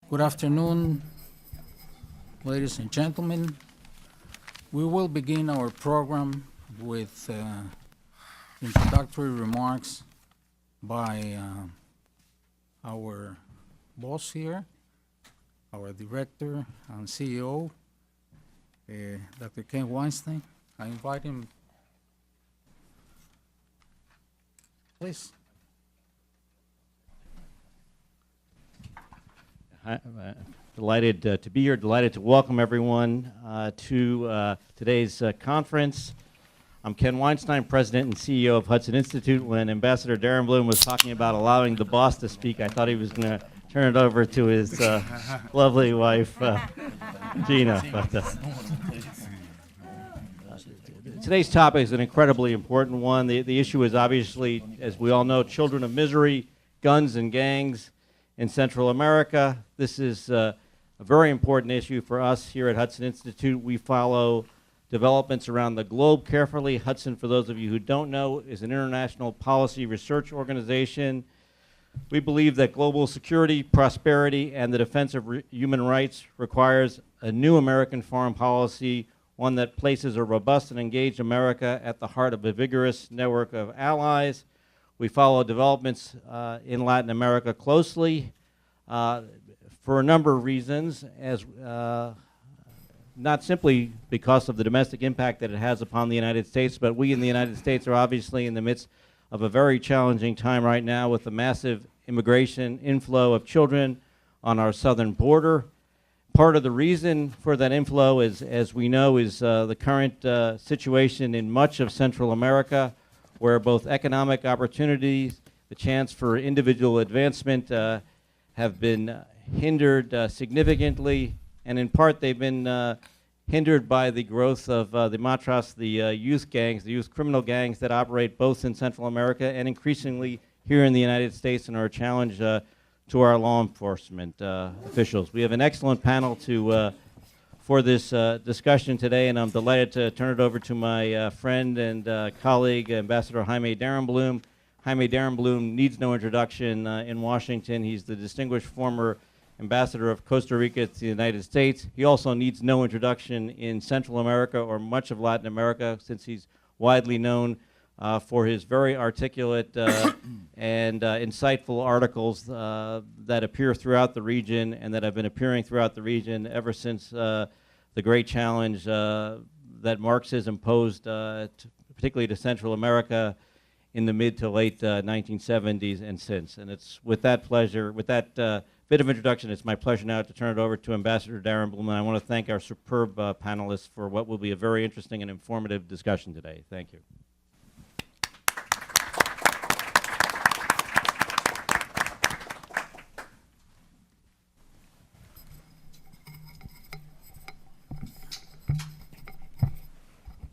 Good afternoon, ladies and gentlemen. We will begin our program with introductory remarks by our boss here, our director and CEO, Dr. Ken Weinstein. I invite him, please. Delighted to be here, delighted to welcome everyone to today's conference. I'm Ken Weinstein, President and CEO of Hudson Institute. When Ambassador Daremblum was talking about allowing the boss to speak, I thought he was going to turn it over to his lovely wife, Gina. Today's topic is an incredibly important one. The issue is obviously, as we all know, children of misery, guns and gangs in Central America. This is a very important issue for us here at Hudson Institute. We follow developments around the globe carefully. Hudson, for those of you who don't know, is an international policy research organization. We believe that global security, prosperity, and the defense of human rights requires a new American foreign policy, one that places a robust and engaged America at the heart of a vigorous network of allies. We follow developments in Latin America closely for a number of reasons, as not simply because of the domestic impact that it has upon the United States, but we in the United States are obviously in the midst of a very challenging time right now with the massive immigration inflow of children on our southern border. Part of the reason for that inflow is, as we know, is the current situation in much of Central America, where both economic opportunities, the chance for individual advancement have been hindered significantly, and in part they've been hindered by the growth of the Matras, the youth gangs, the youth criminal gangs that operate both in Central America and increasingly here in the United States and are a challenge to our law enforcement officials. We have an excellent panel for this discussion today, and I'm delighted to turn it over to my friend and colleague, Ambassador Jaime Daremblum. Jaime Daremblum needs no introduction in Washington. He's the distinguished former ambassador of Costa Rica to the United States. He also needs no introduction in Central America or much of Latin America, since he's widely known for his very articulate and insightful articles that appear throughout the region and that have been appearing throughout the region ever since the great challenge that Marxism posed, particularly to Central America in the mid to late 1970s and since. And it's with that pleasure, with that bit of introduction, it's my pleasure now to turn it over to Ambassador Daremblum, and I want to thank our superb panelists for what will be a very interesting and informative discussion today. Thank you.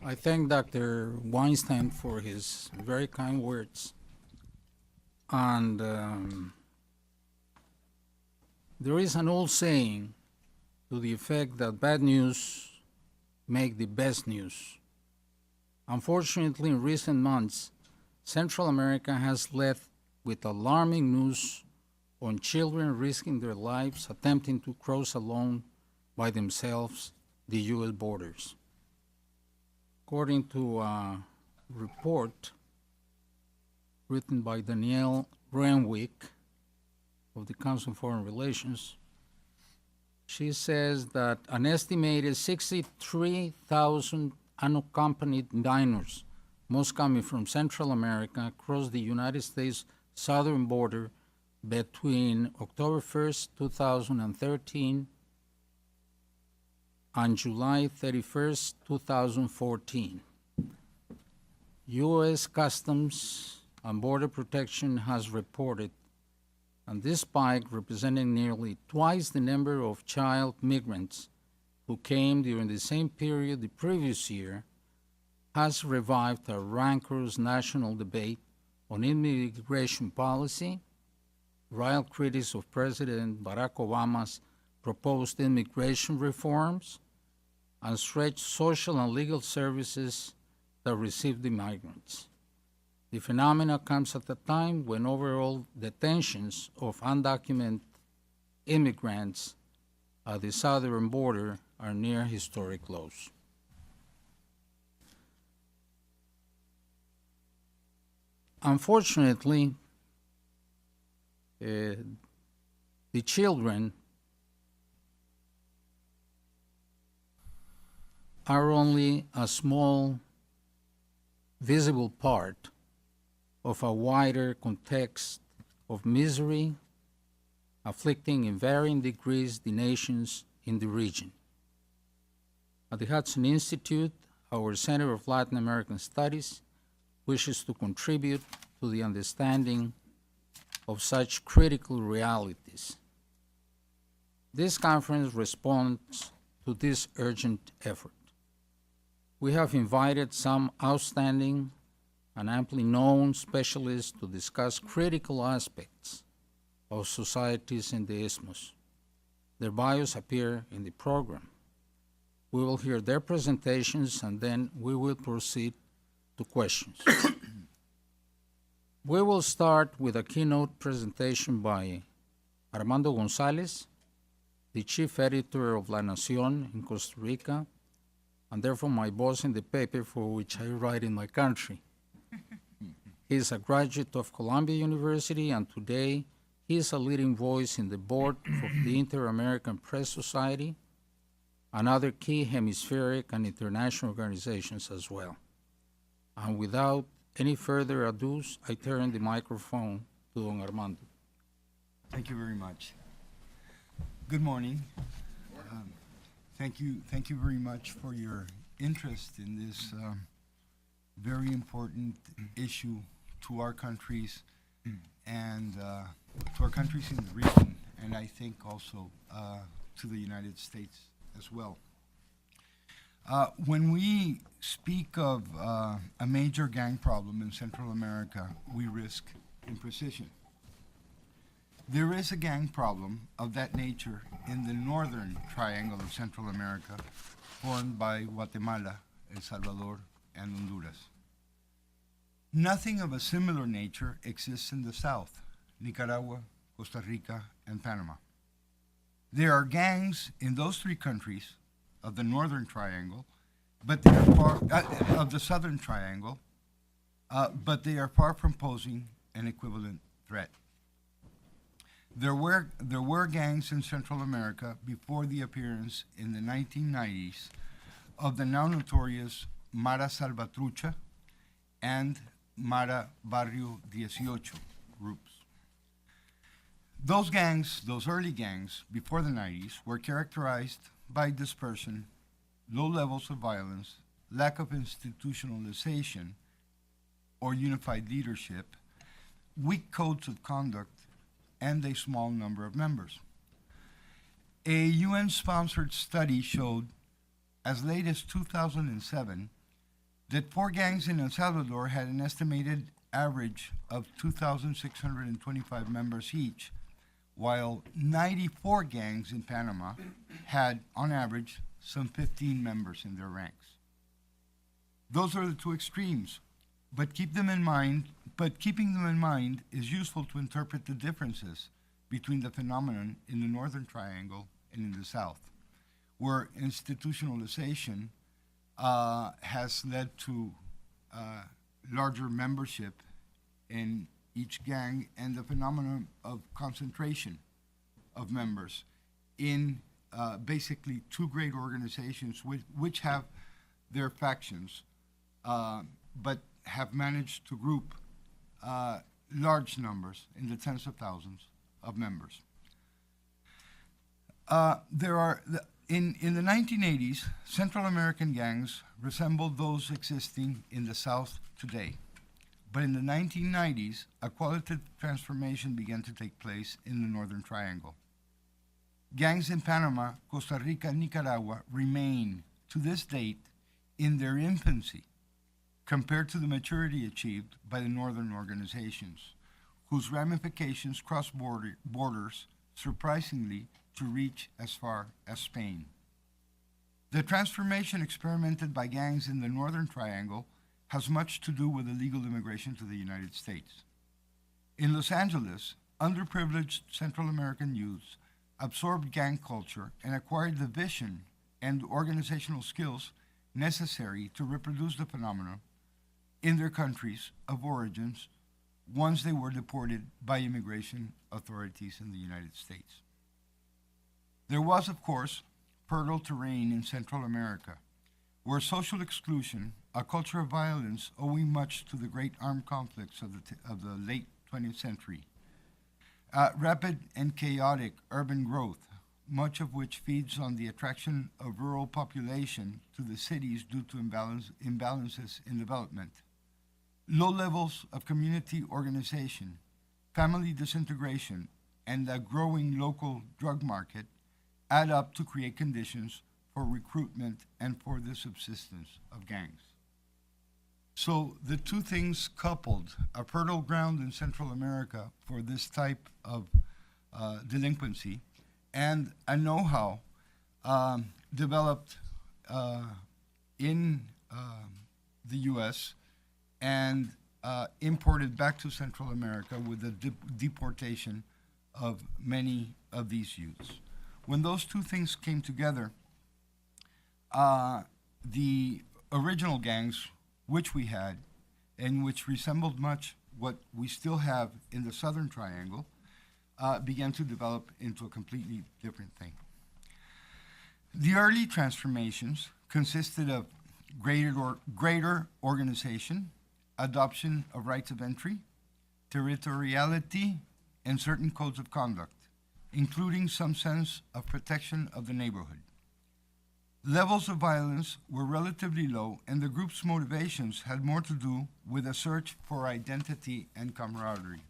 I thank Dr. Weinstein for his very kind words. And there is an old saying to the effect that bad news make the best news. Unfortunately, in recent months, Central America has led with alarming news on children risking their lives attempting to cross alone by themselves the U.S. borders. According to a report written by Danielle Renwick of the Council on Foreign Relations, she says that an estimated 63,000 unaccompanied minors, most coming from Central America, crossed the United States southern border between October 1st, 2013 on July 31st, 2014. U.S. Customs and Border Protection has reported, and this spike, representing nearly twice the number of child migrants who came during the same period the previous year, has revived a rancorous national debate on immigration policy. Real critics of President Barack Obama's proposed immigration reforms and stretched social and legal services that receive the migrants. The phenomenon comes at a time when overall detentions of undocumented immigrants at the southern border are near historic lows. Unfortunately, the children are only a small visible part of a wider context of misery afflicting in varying degrees the nations in the region. At the Hudson Institute, our Center of Latin American Studies wishes to contribute to the understanding of such critical realities. This conference responds to this urgent effort. We have invited some outstanding and amply known specialists to discuss critical aspects of societies in the Isthmus. Their bios appear in the program. We will hear their presentations and then we will proceed to questions. We will start with a keynote presentation by Armando González, the chief editor of La Nación in Costa Rica, and therefore my boss in the paper for which I write in my country. He is a graduate of Columbia University, and today he is a leading voice in the board of the Inter-American Press Society and other key hemispheric and international organizations as well. And without any further ado, I turn the microphone to Don Armando. Thank you very much. Good morning. Thank you very much for your interest in this very important issue to our countries and to our countries in the region, and I think also to the United States as well. When we speak of a major gang problem in Central America, we risk imprecision. There is a gang problem of that nature in the northern triangle of Central America, formed by Guatemala, El Salvador, and Honduras. Nothing of a similar nature exists in the south, Nicaragua, Costa Rica, and Panama. There are gangs in those three countries of the northern triangle, but they are far of the southern triangle, but they are far from posing an equivalent threat. There were gangs in Central America before the appearance in the 1990s of the now notorious Mara Salvatrucha and Mara Barrio 18 groups. Those gangs, those early gangs before the 90s, were characterized by dispersion, low levels of violence, lack of institutionalization or unified leadership, weak codes of conduct, and a small number of members. A UN-sponsored study showed, as late as 2007, that 4 gangs in El Salvador had an estimated average of 2,625 members each, while 94 gangs in Panama had, on average, some 15 members in their ranks. Those are the two extremes, but keeping them in mind is useful to interpret the differences between the phenomenon in the northern triangle and in the south, where institutionalization has led to larger membership in each gang and the phenomenon of concentration of members in basically 2 great organizations which have their factions, but have managed to group large numbers in the tens of thousands of members. In the 1980s, Central American gangs resembled those existing in the South today. But in the 1990s, a qualitative transformation began to take place in the Northern Triangle. Gangs in Panama, Costa Rica, and Nicaragua remain, to this date, in their infancy compared to the maturity achieved by the Northern organizations, whose ramifications cross borders, surprisingly, to reach as far as Spain. The transformation experimented by gangs in the Northern Triangle has much to do with illegal immigration to the United States. In Los Angeles, underprivileged Central American youths absorbed gang culture, and acquired the vision and organizational skills necessary to reproduce the phenomenon in their countries of origins once they were deported by immigration authorities in the United States. There was, of course, fertile terrain in Central America, where social exclusion, a culture of violence owing much to the great armed conflicts of the late 20th century, rapid and chaotic urban growth, much of which feeds on the attraction of rural population to the cities due to imbalances in development, low levels of community organization, family disintegration, and a growing local drug market add up to create conditions for recruitment and for the subsistence of gangs. So the two things coupled, a fertile ground in Central America for this type of delinquency, and a know-how developed in the U.S. and imported back to Central America with the deportation of many of these youths. When those two things came together, the original gangs, which we had, and which resembled much what we still have in the Southern Triangle, began to develop into a completely different thing. The early transformations consisted of greater organization, adoption of rights of entry, territoriality, and certain codes of conduct, including some sense of protection of the neighborhood. Levels of violence were relatively low, and the group's motivations had more to do with a search for identity and camaraderie.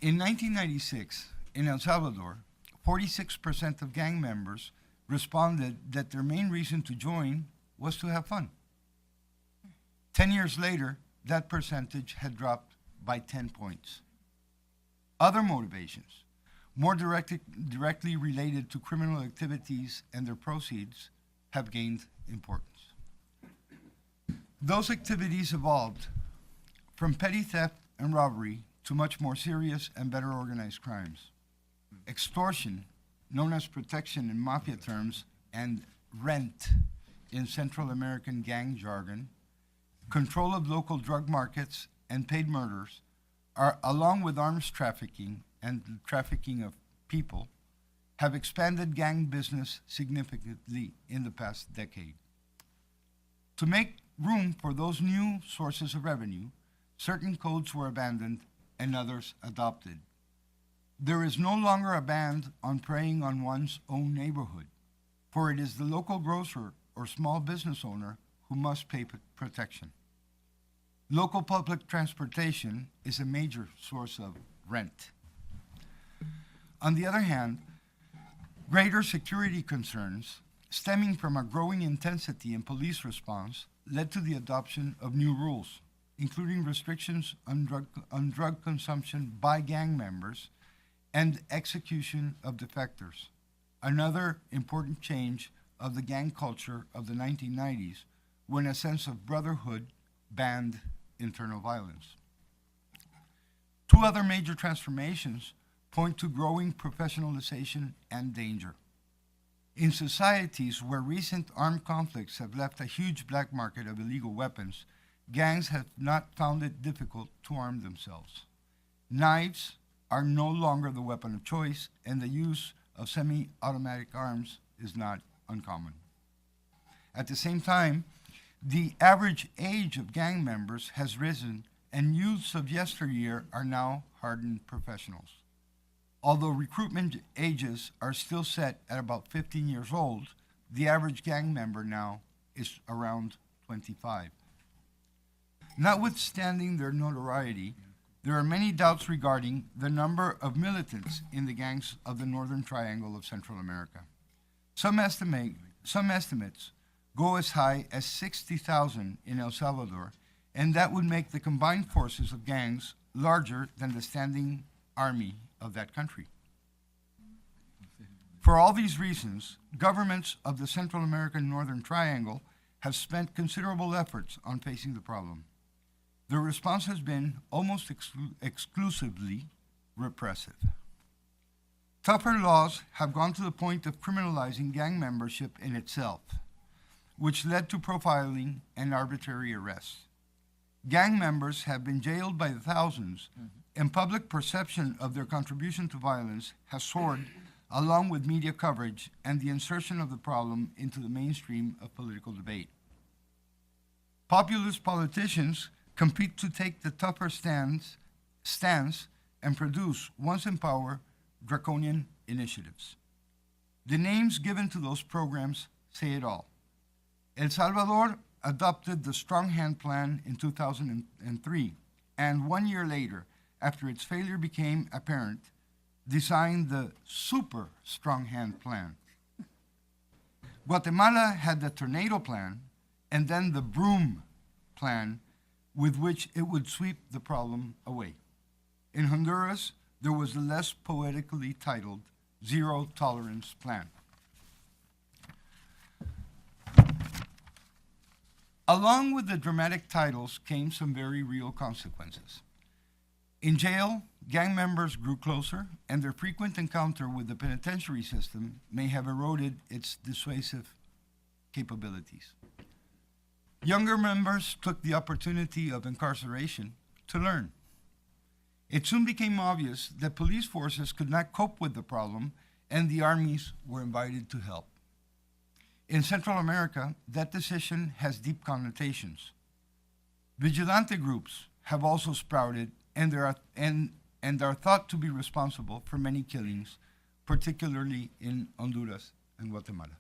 In 1996, in El Salvador, 46% of gang members responded that their main reason to join was to have fun. 10 years later, that percentage had dropped by 10 points. Other motivations, more directly related to criminal activities and their proceeds, have gained importance. Those activities evolved from petty theft and robbery to much more serious and better organized crimes. Extortion, known as protection in mafia terms, and rent in Central American gang jargon, control of local drug markets, and paid murders are, along with arms trafficking and the trafficking of people, have expanded gang business significantly in the past decade. To make room for those new sources of revenue, certain codes were abandoned and others adopted. There is no longer a ban on preying on one's own neighborhood, for it is the local grocer or small business owner who must pay protection. Local public transportation is a major source of rent. On the other hand, greater security concerns stemming from a growing intensity in police response led to the adoption of new rules, including restrictions on drug consumption by gang members and execution of defectors, another important change of the gang culture of the 1990s, when a sense of brotherhood banned internal violence. Two other major transformations point to growing professionalization and danger. In societies where recent armed conflicts have left a huge black market of illegal weapons, gangs have not found it difficult to arm themselves. Knives are no longer the weapon of choice, and the use of semi-automatic arms is not uncommon. At the same time, the average age of gang members has risen, and youths of yesteryear are now hardened professionals. Although recruitment ages are still set at about 15 years old, the average gang member now is around 25. Notwithstanding their notoriety, there are many doubts regarding the number of militants in the gangs of the Northern Triangle of Central America. Some estimates go as high as 60,000 in El Salvador, and that would make the combined forces of gangs larger than the standing army of that country. For all these reasons, governments of the Central American Northern Triangle have spent considerable efforts on facing the problem. The response has been almost exclusively repressive. Tougher laws have gone to the point of criminalizing gang membership in itself, which led to profiling and arbitrary arrests. Gang members have been jailed by the thousands, and public perception of their contribution to violence has soared, along with media coverage and the insertion of the problem into the mainstream of political debate. Populist politicians compete to take the tougher stance and produce, once in power, draconian initiatives. The names given to those programs say it all. El Salvador adopted the Strong Hand Plan in 2003, and 1 year later, after its failure became apparent, designed the Super Strong Hand Plan. Guatemala had the Tornado Plan, and then the Broom Plan, with which it would sweep the problem away. In Honduras, there was the less poetically titled Zero Tolerance Plan. Along with the dramatic titles came some very real consequences. In jail, gang members grew closer, and their frequent encounter with the penitentiary system may have eroded its dissuasive capabilities. Younger members took the opportunity of incarceration to learn. It soon became obvious that police forces could not cope with the problem, and the armies were invited to help. In Central America, that decision has deep connotations. Vigilante groups have also sprouted, and are thought to be responsible for many killings, particularly in Honduras and Guatemala.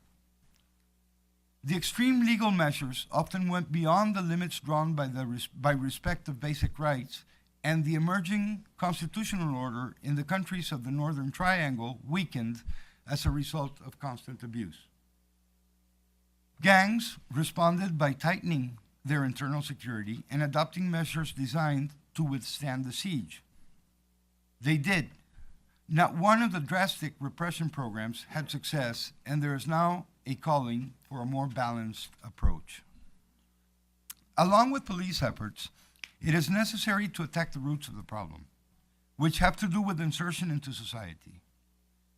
The extreme legal measures often went beyond the limits drawn by respect of basic rights, and the emerging constitutional order in the countries of the Northern Triangle weakened as a result of constant abuse. Gangs responded by tightening their internal security and adopting measures designed to withstand the siege. They did. Not one of the drastic repression programs had success, and there is now a calling for a more balanced approach. Along with police efforts, it is necessary to attack the roots of the problem, which have to do with insertion into society.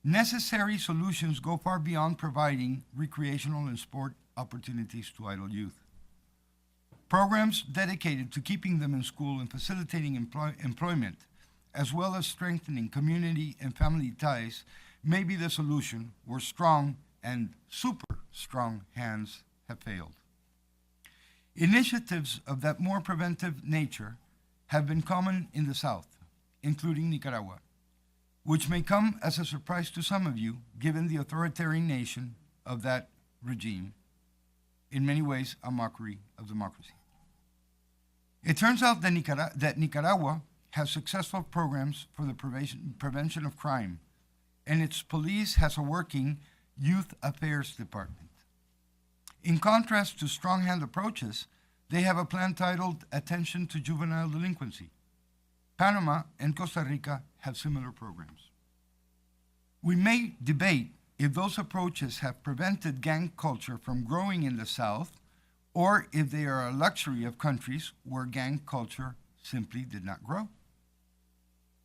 Necessary solutions go far beyond providing recreational and sport opportunities to idle youth. Programs dedicated to keeping them in school and facilitating employment, as well as strengthening community and family ties, may be the solution where strong and super strong hands have failed. Initiatives of that more preventive nature have been common in the South, including Nicaragua, which may come as a surprise to some of you, given the authoritarian nation of that regime, in many ways a mockery of democracy. It turns out that Nicaragua has successful programs for the prevention of crime, and its police has a working youth affairs department. In contrast to strong-hand approaches, they have a plan titled Attention to Juvenile Delinquency. Panama and Costa Rica have similar programs. We may debate if those approaches have prevented gang culture from growing in the South, or if they are a luxury of countries where gang culture simply did not grow.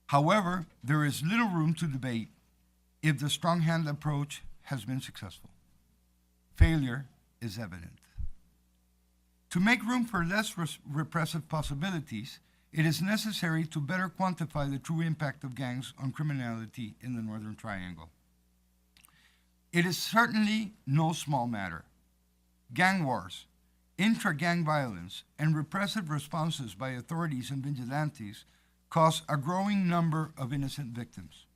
However, there is little room to debate if the strong-hand approach has been successful. Failure is evident. To make room for less repressive possibilities, it is necessary to better quantify the true impact of gangs on criminality in the Northern Triangle. It is certainly no small matter. Gang wars, intra-gang violence, and repressive responses by authorities and vigilantes cause a growing number of innocent victims.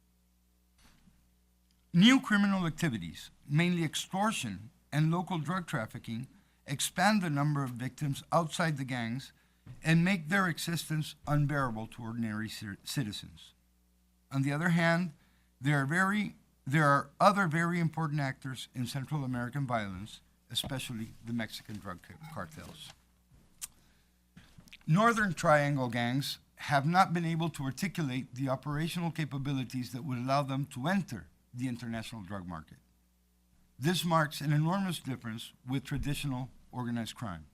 New criminal activities, mainly extortion and local drug trafficking, expand the number of victims outside the gangs and make their existence unbearable to ordinary citizens. On the other hand, there are other very important actors in Central American violence, especially the Mexican drug cartels. Northern Triangle gangs have not been able to articulate the operational capabilities that would allow them to enter the international drug market. This marks an enormous difference with traditional organized crime.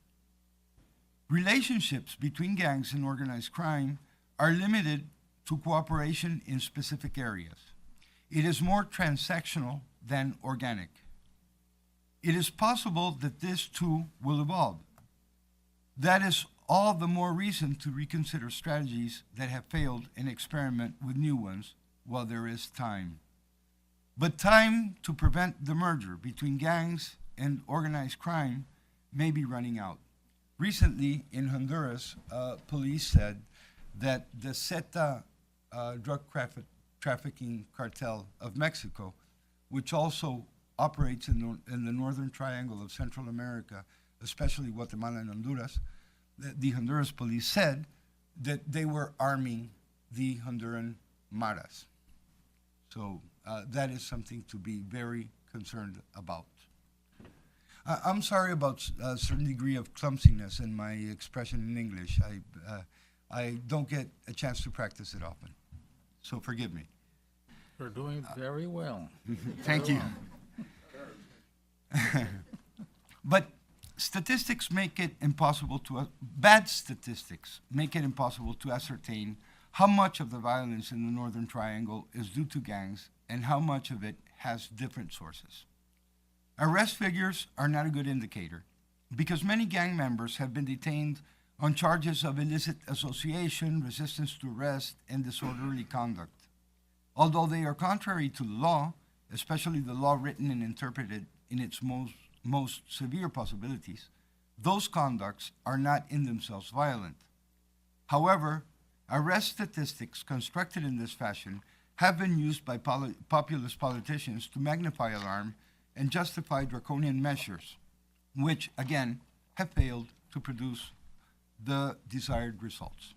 Relationships between gangs and organized crime are limited to cooperation in specific areas. It is more transactional than organic. It is possible that this too will evolve. That is all the more reason to reconsider strategies that have failed and experiment with new ones while there is time. But time to prevent the merger between gangs and organized crime may be running out. Recently in Honduras, police said that the Zeta drug trafficking cartel of Mexico, which also operates in the northern triangle of Central America, especially Guatemala and Honduras, the Honduras police said that they were arming the Honduran maras. So that is something to be very concerned about. I'm sorry about a certain degree of clumsiness in my expression in English. I don't get a chance to practice it often, so forgive me. You're doing very well. Thank you. But statistics make it impossible to, bad statistics make it impossible to ascertain how much of the violence in the Northern Triangle is due to gangs and how much of it has different sources. Arrest figures are not a good indicator because many gang members have been detained on charges of illicit association, resistance to arrest, and disorderly conduct. Although they are contrary to the law, especially the law written and interpreted in its most severe possibilities, those conducts are not in themselves violent. However, arrest statistics constructed in this fashion have been used by populist politicians to magnify alarm and justify draconian measures, which, again, have failed to produce the desired results.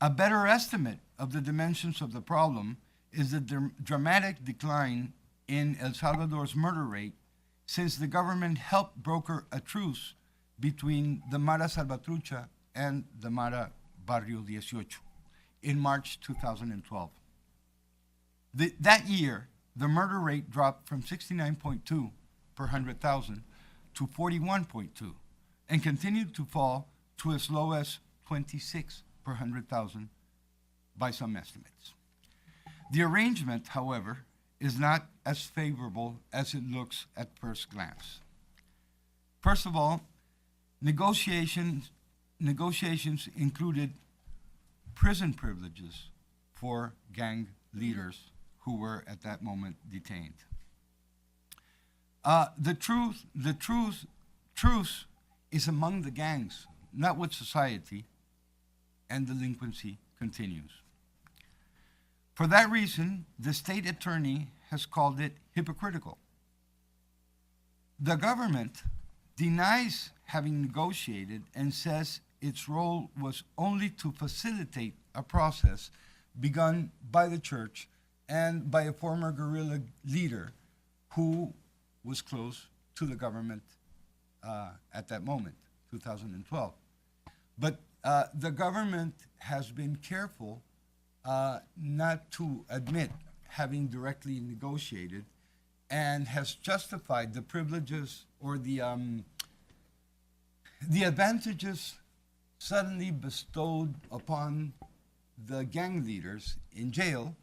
A better estimate of the dimensions of the problem is the dramatic decline in El Salvador's murder rate since the government helped broker a truce between the Mara Salvatrucha and the Mara Barrio 18 in March 2012. That year, the murder rate dropped from 69.2 per 100,000 to 41.2 and continued to fall to as low as 26 per 100,000 by some estimates. The arrangement, however, is not as favorable as it looks at first glance. First of all, negotiations included prison privileges for gang leaders who were at that moment detained. The truce is among the gangs, not with society, and delinquency continues. For that reason, the state attorney has called it hypocritical. The government denies having negotiated and says its role was only to facilitate a process begun by the church and by a former guerrilla leader who was close to the government at that moment, 2012. But the government has been careful not to admit having directly negotiated and has justified the privileges or the advantages suddenly bestowed upon the gang leaders in jail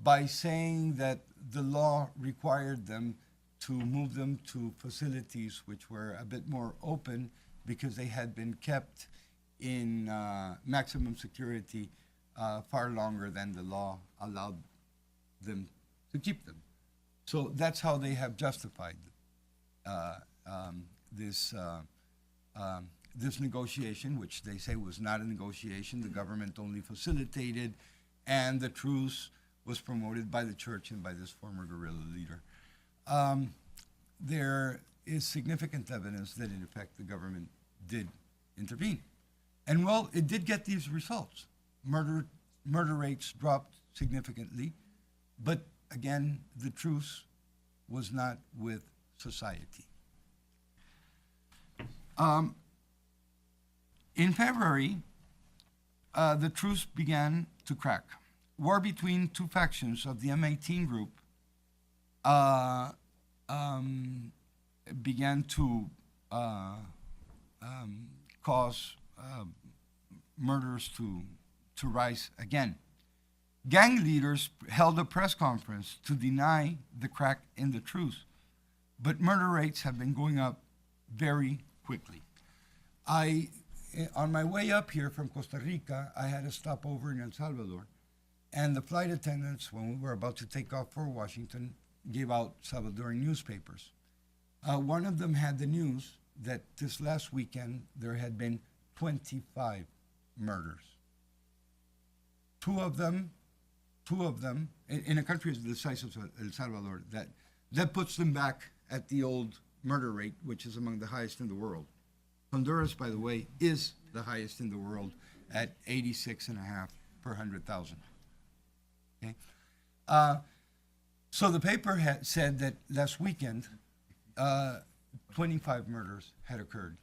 by saying that the law required them to move them to facilities which were a bit more open because they had been kept in maximum security far longer than the law allowed them to keep them. So that's how they have justified this negotiation, which they say was not a negotiation. The government only facilitated, and the truce was promoted by the church and by this former guerrilla leader. There is significant evidence that, in effect, the government did intervene. And, well, it did get these results. Murder rates dropped significantly, but, again, the truce was not with society. In February, the truce began to crack. War between two factions of the M18 group began to cause murders to rise again. Gang leaders held a press conference to deny the crack in the truce, but murder rates have been going up very quickly. On my way up here from Costa Rica, I had a stopover in El Salvador, and the flight attendants, when we were about to take off for Washington, gave out Salvadoran newspapers. One of them had the news that this last weekend there had been 25 murders. Two of them, in a country the size of El Salvador, that puts them back at the old murder rate, which is among the highest in the world. Honduras, by the way, is the highest in the world at 86.5 per 100,000. Okay? So the paper had said that last weekend, 25 murders had occurred.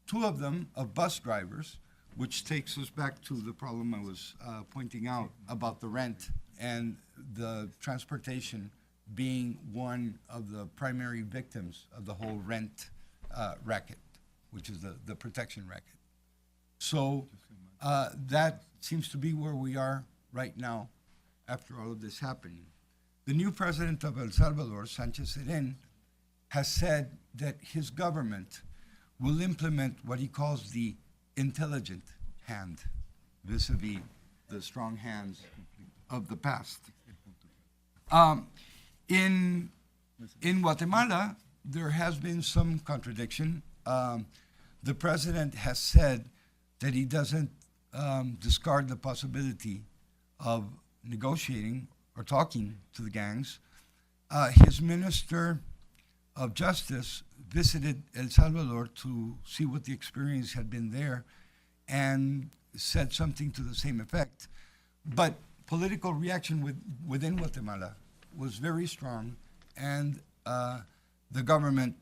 Two of them of bus drivers, which takes us back to the problem I was pointing out about the rent and the transportation being one of the primary victims of the whole rent racket, which is the protection racket. So that seems to be where we are right now after all of this happening. The new president of El Salvador, Sanchez Seren, has said that his government will implement what he calls the intelligent hand, vis-a-vis the strong hands of the past. In Guatemala, there has been some contradiction. The president has said that he doesn't discard the possibility of negotiating or talking to the gangs. His minister of Justice visited El Salvador to see what the experience had been there and said something to the same effect. But political reaction within Guatemala was very strong, and the government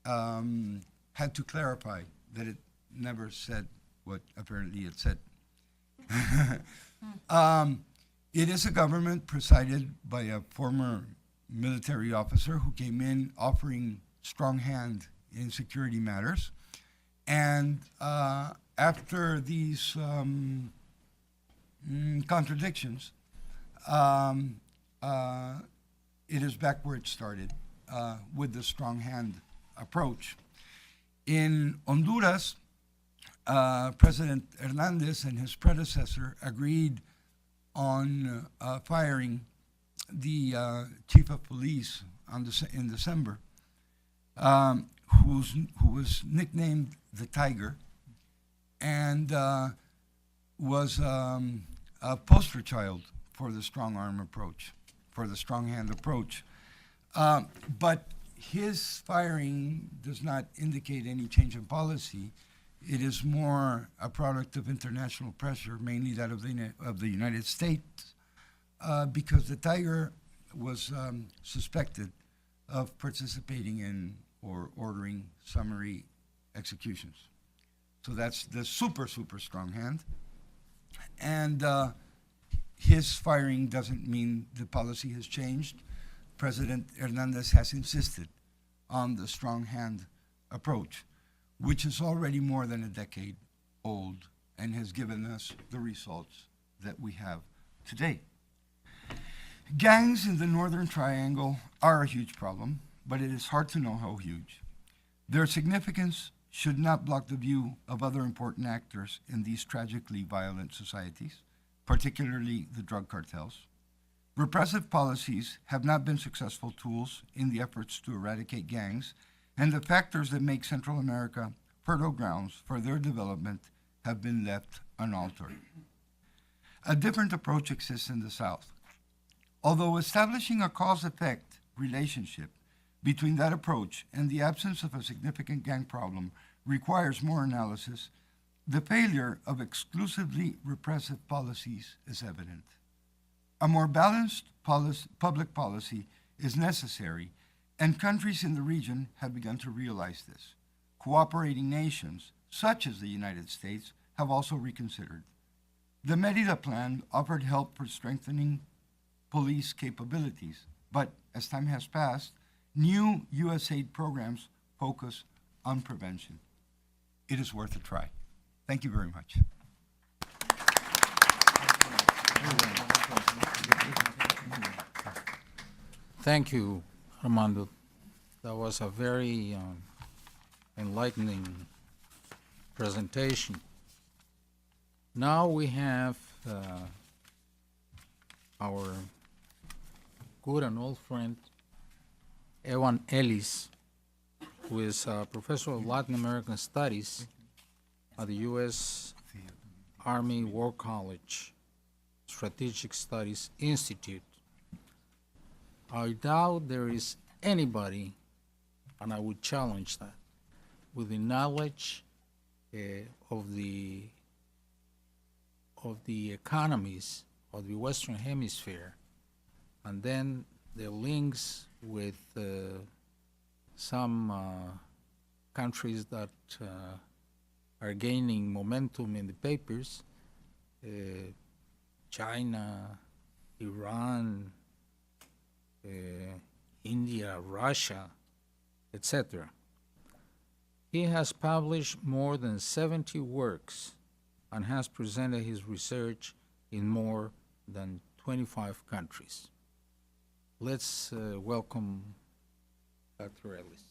had to clarify that it never said what apparently it said. It is a government presided by a former military officer who came in offering strong hand in security matters. And after these contradictions, it is back where it started with the strong hand approach. In Honduras, President Hernandez and his predecessor agreed on firing the chief of police in December, who was nicknamed the Tiger, and was a poster child for the strong arm approach, for the strong hand approach. But his firing does not indicate any change in policy. It is more a product of international pressure, mainly that of the United States, because the Tiger was suspected of participating in or ordering summary executions. So that's the super, super strong hand. And his firing doesn't mean the policy has changed. President Hernandez has insisted on the strong hand approach, which is already more than a decade old and has given us the results that we have today. Gangs in the Northern Triangle are a huge problem, but it is hard to know how huge. Their significance should not block the view of other important actors in these tragically violent societies, particularly the drug cartels. Repressive policies have not been successful tools in the efforts to eradicate gangs, and the factors that make Central America fertile grounds for their development have been left unaltered. A different approach exists in the South. Although establishing a cause-effect relationship between that approach and the absence of a significant gang problem requires more analysis, the failure of exclusively repressive policies is evident. A more balanced public policy is necessary, and countries in the region have begun to realize this. Cooperating nations, such as the United States, have also reconsidered. The Merida Plan offered help for strengthening police capabilities, but as time has passed, new USAID programs focus on prevention. It is worth a try. Thank you very much. Thank you, Armando. That was a very enlightening presentation. Now we have our good and old friend, Evan Ellis, who is a professor of Latin American Studies at the U.S. Army War College Strategic Studies Institute. I doubt there is anybody, and I would challenge that, with the knowledge of the economies of the Western Hemisphere, and then the links with some countries that are gaining momentum in the papers, China, Iran, India, Russia, etc. He has published more than 70 works and has presented his research in more than 25 countries. Let's welcome Dr. Ellis.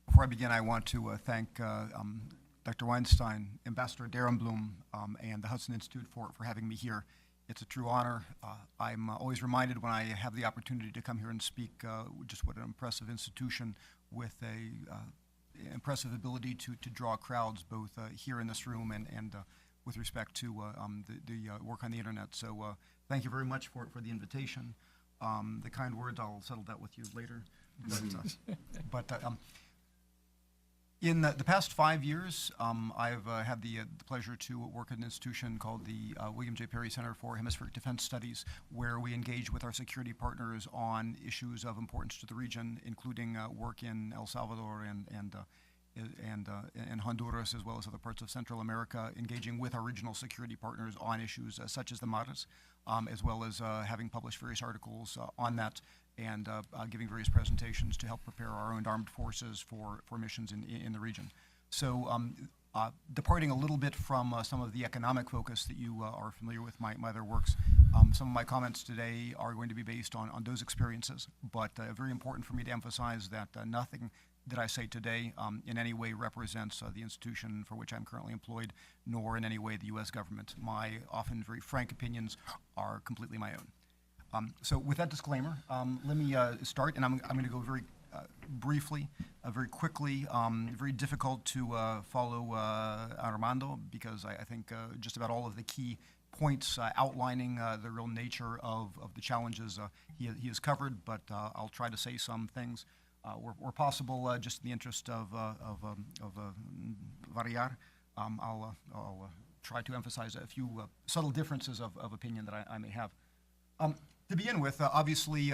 Before I begin, I want to thank Dr. Weinstein, Ambassador Daremblum, and the Hudson Institute for having me here. It's a true honor. I'm always reminded when I have the opportunity to come here and speak just what an impressive institution with a impressive ability to draw crowds both here in this room and with respect to the work on the internet. So thank you very much for the invitation. The kind words, I'll settle that with you later. But in the past 5 years, I've had the pleasure to work at an institution called the William J. Perry Center for Hemispheric Defense Studies, where we engage with our security partners on issues of importance to the region, including work in El Salvador and Honduras, as well as other parts of Central America, engaging with our regional security partners on issues such as the maras, as well as having published various articles on that, and giving various presentations to help prepare our own armed forces for missions in the region. So departing a little bit from some of the economic focus that you are familiar with my other works, some of my comments today are going to be based on those experiences, but very important for me to emphasize that nothing that I say today in any way represents the institution for which I'm currently employed, nor in any way the U.S. government. My often very frank opinions are completely my own. So with that disclaimer, let me start, and I'm going to go very briefly, very quickly. Very difficult to follow Armando, because I think just about all of the key points outlining the real nature of the challenges he has covered, but I'll try to say some things where possible, just in the interest of variar. I'll try to emphasize a few subtle differences of opinion that I may have. To begin with, obviously,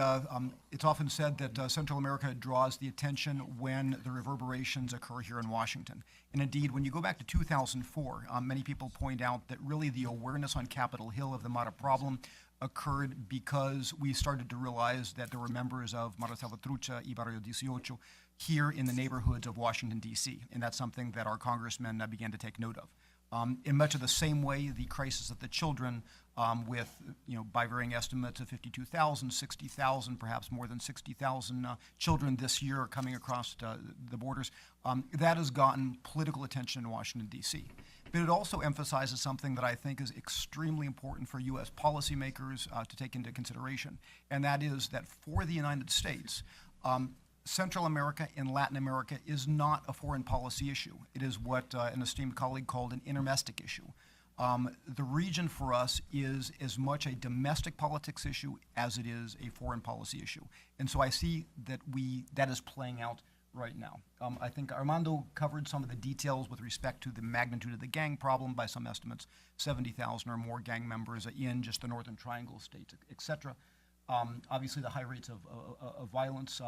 it's often said that Central America draws the attention when the reverberations occur here in Washington. And indeed, when you go back to 2004, many people point out that really the awareness on Capitol Hill of the Mara problem occurred because we started to realize that there were members of Mara Salvatrucha y Barrio 18 here in the neighborhoods of Washington, D.C., and that's something that our congressmen began to take note of. In much of the same way, the crisis of the children, with, by varying estimates of 52,000, 60,000, perhaps more than 60,000 children this year coming across the borders, that has gotten political attention in Washington, D.C. But it also emphasizes something that I think is extremely important for U.S. policymakers to take into consideration, and that is that for the United States, Central America and Latin America is not a foreign policy issue. It is what an esteemed colleague called an intermestic issue. The region for us is as much a domestic politics issue as it is a foreign policy issue. And so I see that that is playing out right now. I think Armando covered some of the details with respect to the magnitude of the gang problem. By some estimates, 70,000 or more gang members in just the Northern Triangle states, et cetera. Obviously, the high rates of violence,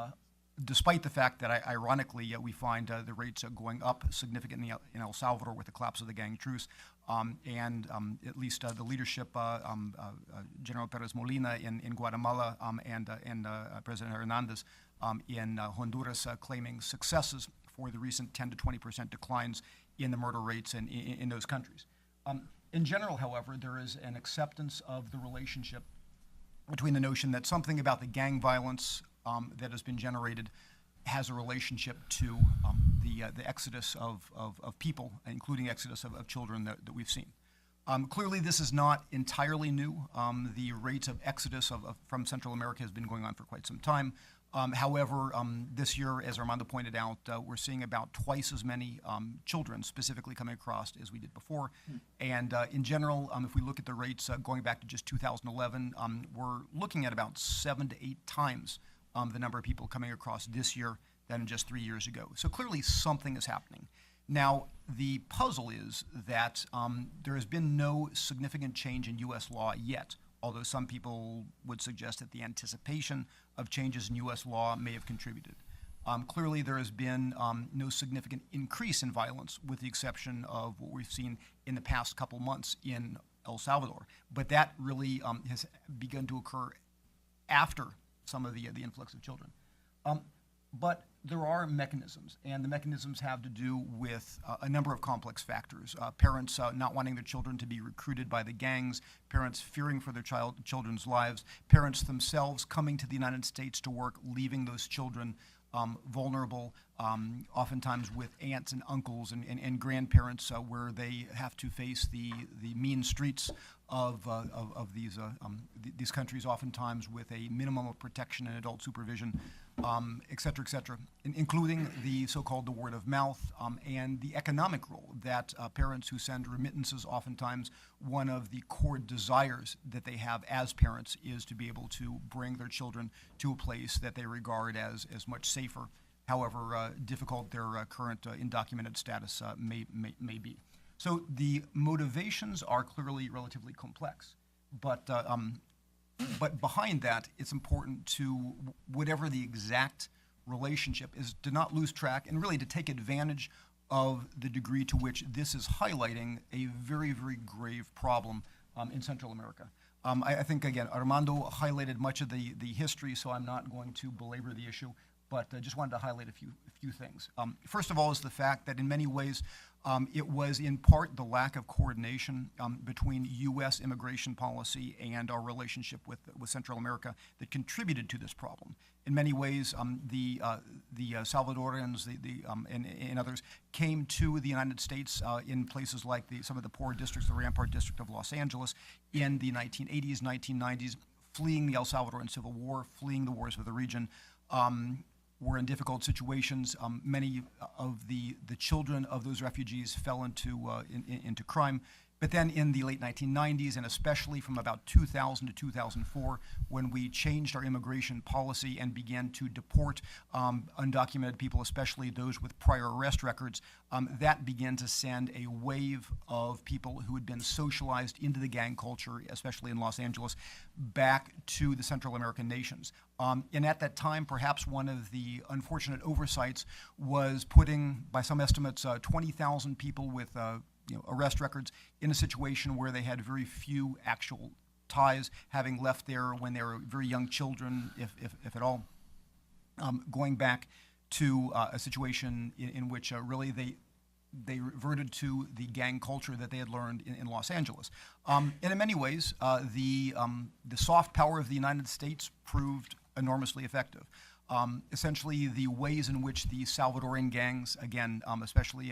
despite the fact that, ironically, we find the rates going up significantly in El Salvador with the collapse of the gang truce, and at least the leadership, General Perez Molina in Guatemala, and President Hernandez in Honduras, claiming successes for the recent 10 to 20% declines in the murder rates in those countries. In general, however, there is an acceptance of the relationship between the notion that something about the gang violence that has been generated has a relationship to the exodus of people, including exodus of children that we've seen. Clearly, this is not entirely new. The rates of exodus from Central America has been going on for quite some time. However, this year, as Armando pointed out, we're seeing about twice as many children specifically coming across as we did before. And in general, if we look at the rates going back to just 2011, we're looking at about 7 to 8 times the number of people coming across this year than just 3 years ago. So clearly something is happening. Now, the puzzle is that there has been no significant change in U.S. law yet, although some people would suggest that the anticipation of changes in U.S. law may have contributed. Clearly, there has been no significant increase in violence, with the exception of what we've seen in the past couple months in El Salvador. But that really has begun to occur after some of the influx of children. But there are mechanisms, and the mechanisms have to do with a number of complex factors. Parents not wanting their children to be recruited by the gangs, parents fearing for their children's lives, parents themselves coming to the United States to work, leaving those children vulnerable, oftentimes with aunts and uncles and grandparents where they have to face the mean streets of these countries, oftentimes with a minimum of protection and adult supervision, et cetera, including the so-called the word of mouth and the economic role that parents who send remittances, oftentimes one of the core desires that they have as parents is to be able to bring their children to a place that they regard as much safer, however difficult their current undocumented status may be. So the motivations are clearly relatively complex, but behind that, it's important to, whatever the exact relationship is, to not lose track and really to take advantage of the degree to which this is highlighting a very, very grave problem in Central America. I think, again, Armando highlighted much of the history, so I'm not going to belabor the issue, but I just wanted to highlight a few things. First of all is the fact that in many ways it was in part the lack of coordination between U.S. immigration policy and our relationship with Central America that contributed to this problem. In many ways, the Salvadorians and others came to the United States in places like some of the poor districts, the Rampart District of Los Angeles, in the 1980s, 1990s, fleeing the El Salvadoran Civil War, fleeing the wars of the region. Were in difficult situations. Many of the children of those refugees fell into crime. But then in the late 1990s, and especially from about 2000 to 2004, when we changed our immigration policy and began to deport undocumented people, especially those with prior arrest records, that began to send a wave of people who had been socialized into the gang culture, especially in Los Angeles, back to the Central American nations. And at that time, perhaps one of the unfortunate oversights was putting, by some estimates, 20,000 people with arrest records in a situation where they had very few actual ties, having left there when they were very young children, if at all, going back to a situation in which really they reverted to the gang culture that they had learned in Los Angeles. And in many ways, the soft power of the United States proved enormously effective. Essentially, the ways in which the Salvadoran gangs, again, especially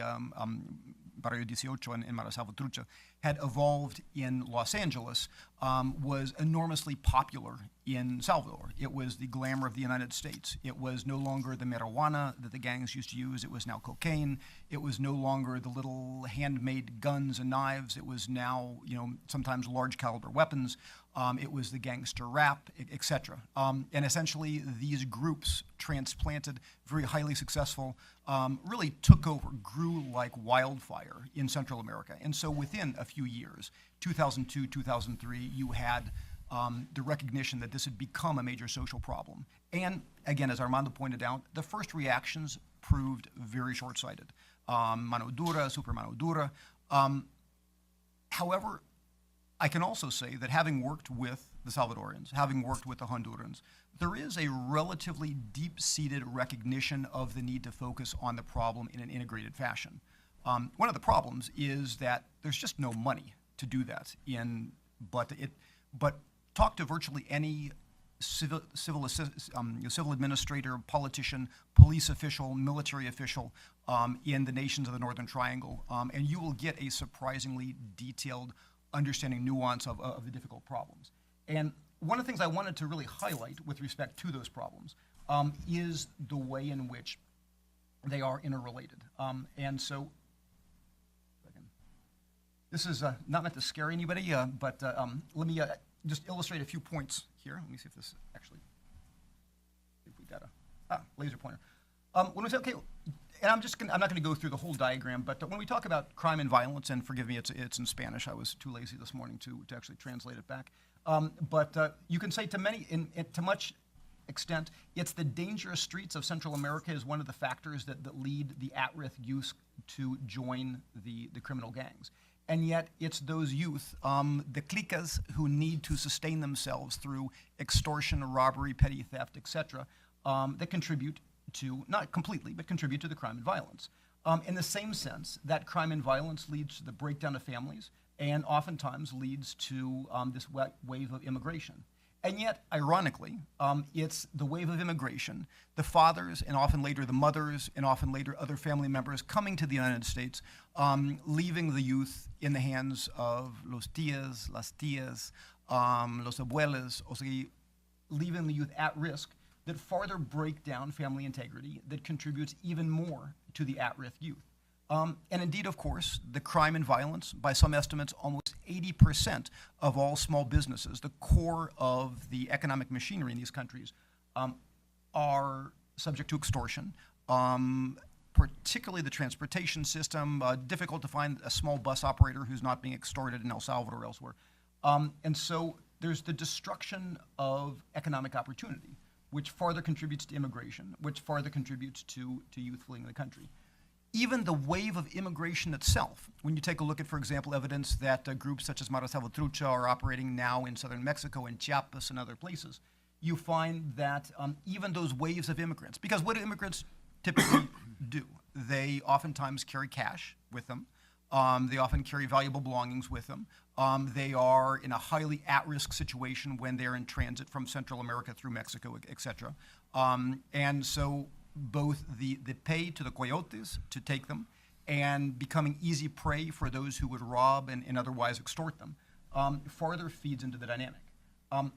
Barrio 18 and Mara Salvatrucha, had evolved in Los Angeles was enormously popular in Salvador. It was the glamour of the United States. It was no longer the marijuana that the gangs used to use. It was now cocaine. It was no longer the little handmade guns and knives. It was now, sometimes large caliber weapons. It was the gangster rap, etc. And essentially, these groups transplanted, very highly successful, really took over, grew like wildfire in Central America. And so within a few years, 2002, 2003, you had the recognition that this had become a major social problem. And again, as Armando pointed out, the first reactions proved very short-sighted. Mano dura, super mano dura. However, I can also say that having worked with the Salvadorians, having worked with the Hondurans, there is a relatively deep-seated recognition of the need to focus on the problem in an integrated fashion. One of the problems is that there's just no money to do that but talk to virtually any civil administrator, politician, police official, military official in the nations of the Northern Triangle, and you will get a surprisingly detailed understanding, nuance of the difficult problems. And one of the things I wanted to really highlight with respect to those problems is the way in which they are interrelated. And so, this is not meant to scare anybody, but let me just illustrate a few points here. Let me see if this actually, if we got a laser pointer. When we say, okay, and I'm not going to go through the whole diagram, but when we talk about crime and violence, and forgive me, it's in Spanish. I was too lazy this morning to actually translate it back. But you can say to much extent, it's the dangerous streets of Central America is one of the factors that lead the at-risk youth to join the criminal gangs. And yet it's those youth, the cliques, who need to sustain themselves through extortion, robbery, petty theft, etc., that contribute to, not completely, but contribute to the crime and violence. In the same sense, that crime and violence leads to the breakdown of families and oftentimes leads to this wave of immigration. And yet, ironically, it's the wave of immigration, the fathers and often later the mothers and often later other family members coming to the United States, leaving the youth in the hands of los tías, las tías, los abuelos, o sea, leaving the youth at risk that farther break down family integrity, that contributes even more to the at-risk youth. And indeed, of course, the crime and violence, by some estimates, almost 80% of all small businesses, the core of the economic machinery in these countries, are subject to extortion, particularly the transportation system. Difficult to find a small bus operator who's not being extorted in El Salvador or elsewhere. And so there's the destruction of economic opportunity, which farther contributes to immigration, which farther contributes to youth fleeing the country. Even the wave of immigration itself, when you take a look at, for example, evidence that groups such as Mara Salvatrucha are operating now in southern Mexico and Chiapas and other places, you find that even those waves of immigrants, because what do immigrants typically do? They oftentimes carry cash with them. They often carry valuable belongings with them. They are in a highly at-risk situation when they're in transit from Central America through Mexico, et cetera. And so both the pay to the coyotes to take them and becoming easy prey for those who would rob and otherwise extort them farther feeds into the dynamic. And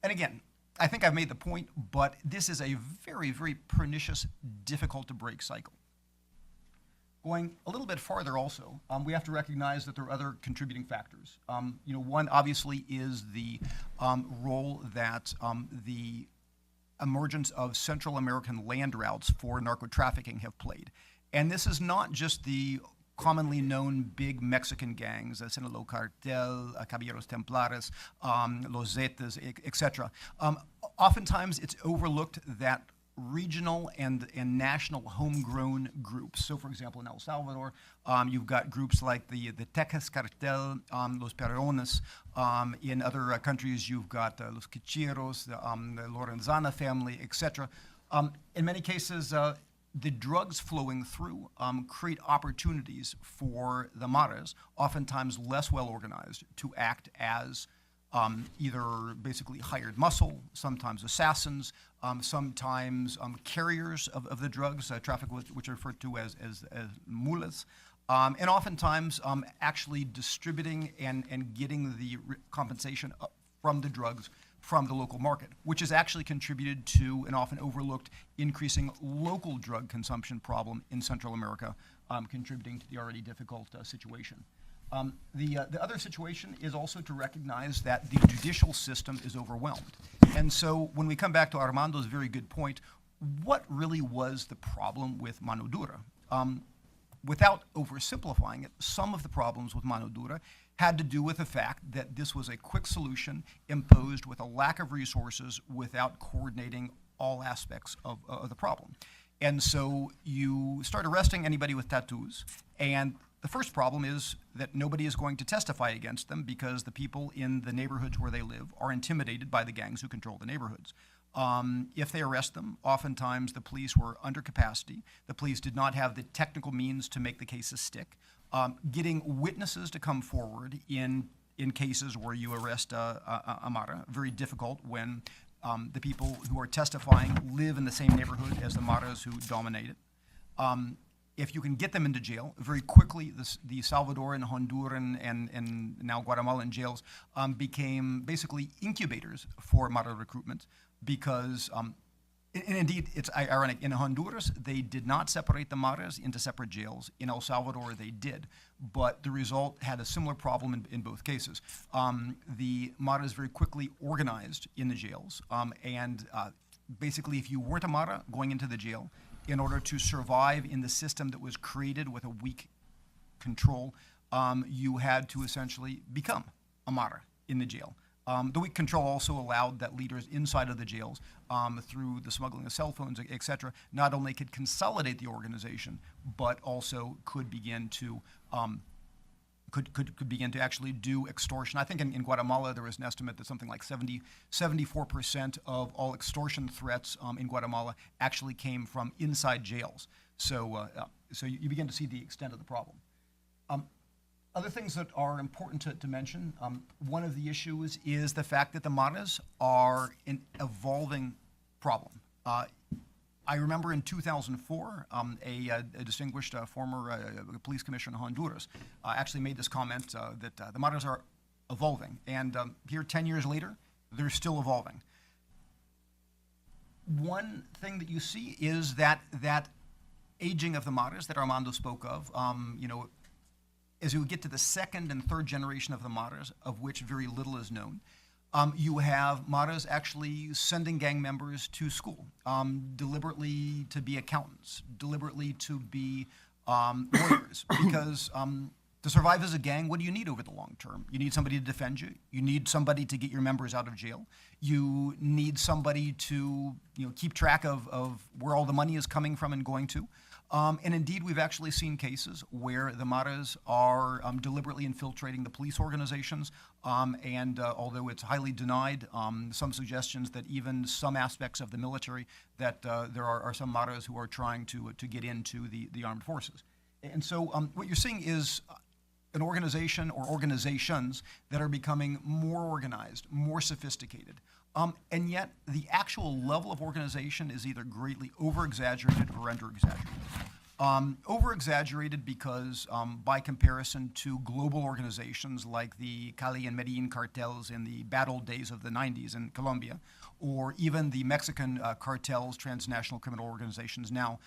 again, I think I've made the point, but this is a very, very pernicious, difficult to break cycle. Going a little bit farther also, we have to recognize that there are other contributing factors. One obviously is the role that the emergence of Central American land routes for narco-trafficking have played. And this is not just the commonly known big Mexican gangs, Sinaloa Cartel, Caballeros Templares, Los Zetas, etc. Oftentimes it's overlooked that regional and national homegrown groups. So, for example, in El Salvador, you've got groups like the Texas Cartel, Los Perrones. In other countries, you've got Los Quicheros, the Lorenzana family, etc. In many cases, the drugs flowing through create opportunities for the maras, oftentimes less well organized, to act as either basically hired muscle, sometimes assassins, sometimes carriers of the drugs, traffic which are referred to as mulas, and oftentimes actually distributing and getting the compensation from the drugs from the local market, which has actually contributed to an often overlooked increasing local drug consumption problem in Central America, contributing to the already difficult situation. The other situation is also to recognize that the judicial system is overwhelmed. And so when we come back to Armando's very good point, what really was the problem with mano dura? Without oversimplifying it, some of the problems with mano dura had to do with the fact that this was a quick solution imposed with a lack of resources without coordinating all aspects of the problem. And so you start arresting anybody with tattoos, and The first problem is that nobody is going to testify against them because the people in the neighborhoods where they live are intimidated by the gangs who control the neighborhoods. If they arrest them, oftentimes the police were under capacity. The police did not have the technical means to make the cases stick. Getting witnesses to come forward in cases where you arrest a Mara, very difficult when the people who are testifying live in the same neighborhood as the Maras who dominate it. If you can get them into jail, very quickly the Salvadoran, Honduran, and now Guatemalan jails became basically incubators for Mara recruitment because, and indeed, it's ironic, in Honduras, they did not separate the Maras into separate jails. In El Salvador, they did, but the result had a similar problem in both cases. The Maras very quickly organized in the jails, and basically, if you weren't a Mara going into the jail, in order to survive in the system that was created with a weak control, you had to essentially become a Mara in the jail. The weak control also allowed that leaders inside of the jails, through the smuggling of cell phones, et cetera, not only could consolidate the organization, but also could begin to could begin to actually do extortion. I think in Guatemala there was an estimate that something like 74% of all extortion threats in Guatemala actually came from inside jails. So you begin to see the extent of the problem. Other things that are important to mention, one of the issues is the fact that the Maras are an evolving problem. I remember in 2004, a distinguished former police commissioner in Honduras actually made this comment that the Maras are evolving. And here, 10 years later, they're still evolving. One thing that you see is that aging of the Maras that Armando spoke of. As you get to the second and third generation of the Maras, of which very little is known, you have Maras actually sending gang members to school, deliberately to be accountants, deliberately to be lawyers, because to survive as a gang, what do you need over the long term? You need somebody to defend you. You need somebody to get your members out of jail. You need somebody to keep track of where all the money is coming from and going to. And indeed, we've actually seen cases where the Maras are deliberately infiltrating the police organizations, and although it's highly denied, some suggestions that even some aspects of the military, that there are some Maras who are trying to get into the armed forces. And so what you're seeing is an organization or organizations that are becoming more organized, more sophisticated. And yet, the actual level of organization is either greatly over-exaggerated or under-exaggerated. Over-exaggerated because, by comparison to global organizations like the Cali and Medellin cartels in the bad old days of the 90s in Colombia, or even the Mexican cartels, transnational criminal organizations now,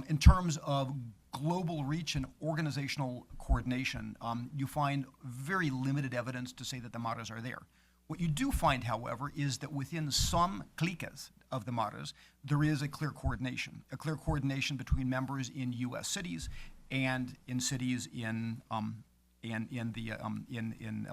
in terms of global reach and organizational coordination, you find very limited evidence to say that the Maras are there. What you do find, however, is that within some cliques of the Maras, there is a clear coordination between members in U.S. cities and in cities in El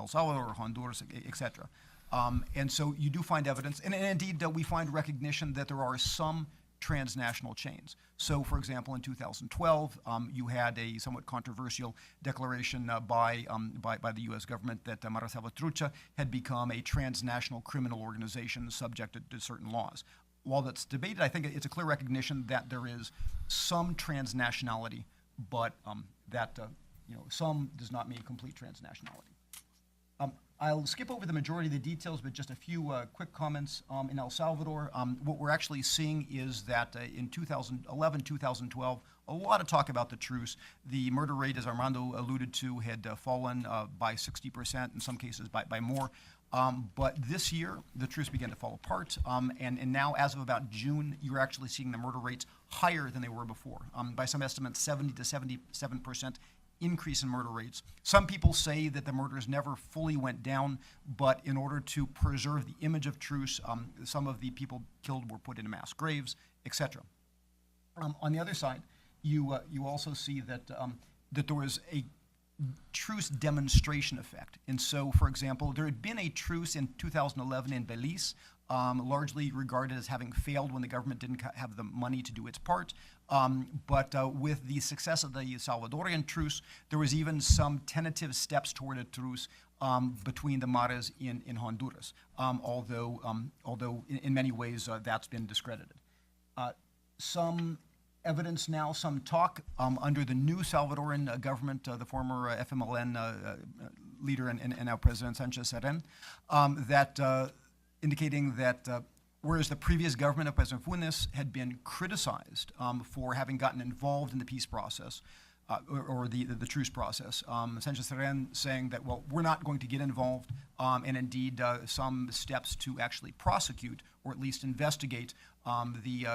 Salvador or Honduras, etc. And so you do find evidence, and indeed we find recognition that there are some transnational chains. So, for example, in 2012, you had a somewhat controversial declaration by the U.S. government that Mara Salvatrucha had become a transnational criminal organization subject to certain laws. While that's debated, I think it's a clear recognition that there is some transnationality, but that some does not mean complete transnationality. I'll skip over the majority of the details, but just a few quick comments. In El Salvador, what we're actually seeing is that in 2011, 2012, a lot of talk about the truce. The murder rate, as Armando alluded to, had fallen by 60%, in some cases by more. But this year, the truce began to fall apart, and now, as of about June, you're actually seeing the murder rates higher than they were before. By some estimates, 70 to 77% increase in murder rates. Some people say that the murders never fully went down, but in order to preserve the image of truce, some of the people killed were put into mass graves, etc. On the other side, you also see that there was a truce demonstration effect. And so, for example, there had been a truce in 2011 in Belize, largely regarded as having failed when the government didn't have the money to do its part. But with the success of the Salvadorian truce, there was even some tentative steps toward a truce between the Maras in Honduras, although in many ways that's been discredited. Some evidence now, some talk under the new Salvadoran government, the former FMLN leader and now President Sanchez Seren, that indicating that whereas the previous government of President Funes had been criticized for having gotten involved in the peace process, or the truce process. Sanchez Seren saying that, well, we're not going to get involved, and indeed some steps to actually prosecute or at least investigate the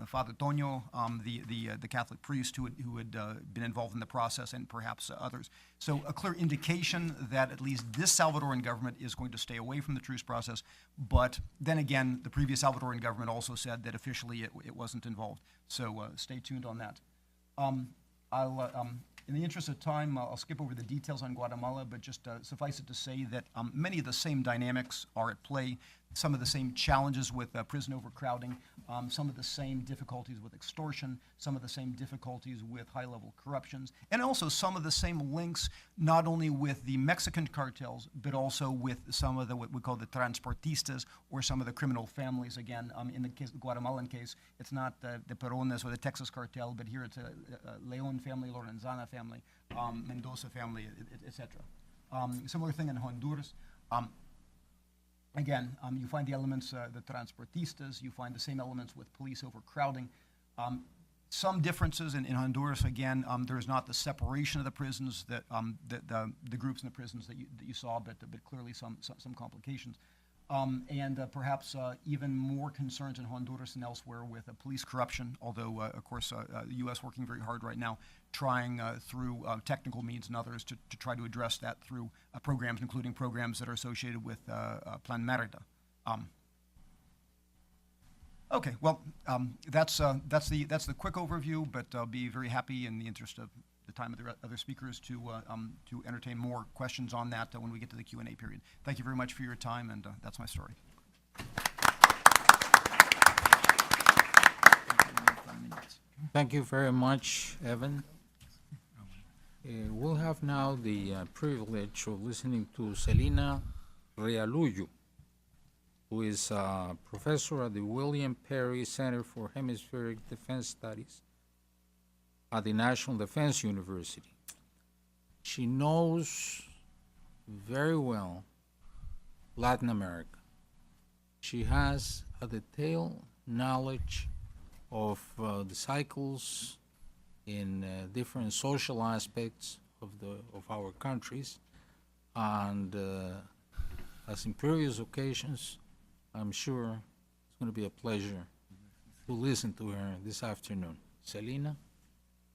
Father Toño, the Catholic priest who had been involved in the process, and perhaps others. So a clear indication that at least this Salvadoran government is going to stay away from the truce process. But then again, the previous Salvadoran government also said that officially it wasn't involved. So stay tuned on that. In the interest of time, I'll skip over the details on Guatemala, but just suffice it to say that many of the same dynamics are at play, some of the same challenges with prison overcrowding, some of the same difficulties with extortion, some of the same difficulties with high-level corruptions, and also some of the same links not only with the Mexican cartels, but also with some of the what we call the transportistas, or some of the criminal families. Again, in the Guatemalan case, it's not the Perones or the Texas cartel, but here it's a Leon family, Lorenzana family, Mendoza family, etc. Similar thing in Honduras. Again, you find the elements, the transportistas, you find the same elements with police overcrowding. Some differences in Honduras, again, there is not the separation of the prisons, that the groups in the prisons that you saw, but clearly some complications. And perhaps even more concerns in Honduras and elsewhere with police corruption, although, of course, the U.S. working very hard right now, trying through technical means and others to try to address that through programs, including programs that are associated with Plan Merida. Okay, well, that's the quick overview, but I'll be very happy in the interest of the time of the other speakers to entertain more questions on that when we get to the Q&A period. Thank you very much for your time, and that's my story. Thank you very much, Evan. We'll have now the privilege of listening to Celina Realuyu, who is a professor at the William Perry Center for Hemispheric Defense Studies at the National Defense University. She knows very well Latin America. She has a detailed knowledge of the cycles in different social aspects of our countries, and as in previous occasions, I'm sure it's going to be a pleasure to listen to her this afternoon. Celina?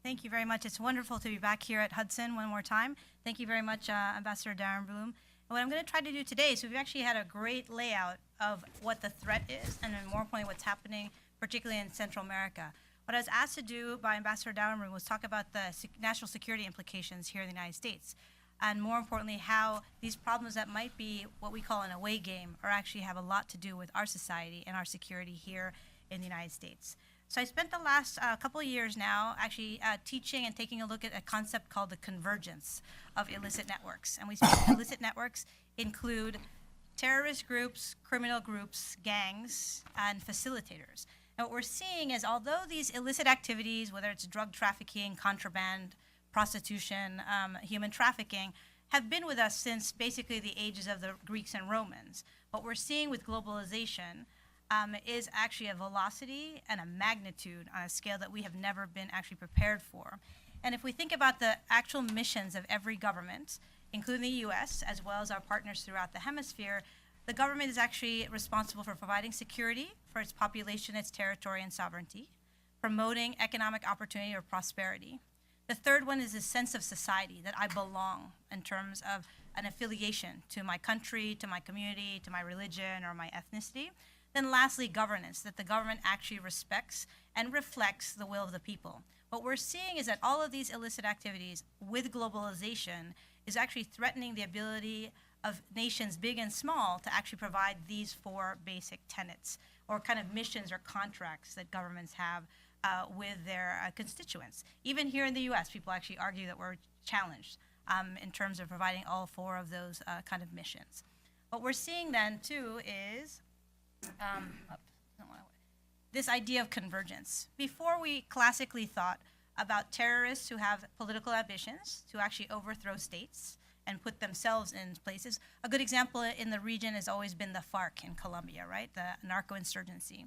Thank you very much. It's wonderful to be back here at Hudson one more time. Thank you very much, Ambassador Daremblum. And what I'm going to try to do today is we've actually had a great layout of what the threat is, and then more importantly, what's happening, particularly in Central America. What I was asked to do by Ambassador Daremblum was talk about the national security implications here in the United States, and more importantly, how these problems that might be what we call an away game are actually have a lot to do with our society and our security here in the United States. So I spent the last couple of years now actually teaching and taking a look at a concept called the convergence of illicit networks. And we say illicit networks include terrorist groups, criminal groups, gangs, and facilitators. And what we're seeing is although these illicit activities, whether it's drug trafficking, contraband, prostitution, human trafficking, have been with us since basically the ages of the Greeks and Romans, what we're seeing with globalization is actually a velocity and a magnitude on a scale that we have never been actually prepared for. And if we think about the actual missions of every government, including the US, as well as our partners throughout the hemisphere, the government is actually responsible for providing security for its population, its territory, and sovereignty, promoting economic opportunity or prosperity. The third one is a sense of society, that I belong in terms of an affiliation to my country, to my community, to my religion, or my ethnicity. Then lastly, governance, that the government actually respects and reflects the will of the people. What we're seeing is that all of these illicit activities with globalization is actually threatening the ability of nations big and small to actually provide these four basic tenets or kind of missions or contracts that governments have with their constituents. Even here in the U.S., people actually argue that we're challenged in terms of providing all four of those kind of missions. What we're seeing then, too, is this idea of convergence. Before, we classically thought about terrorists who have political ambitions to actually overthrow states and put themselves in places. A good example in the region has always been the FARC in Colombia, right? The narco-insurgency.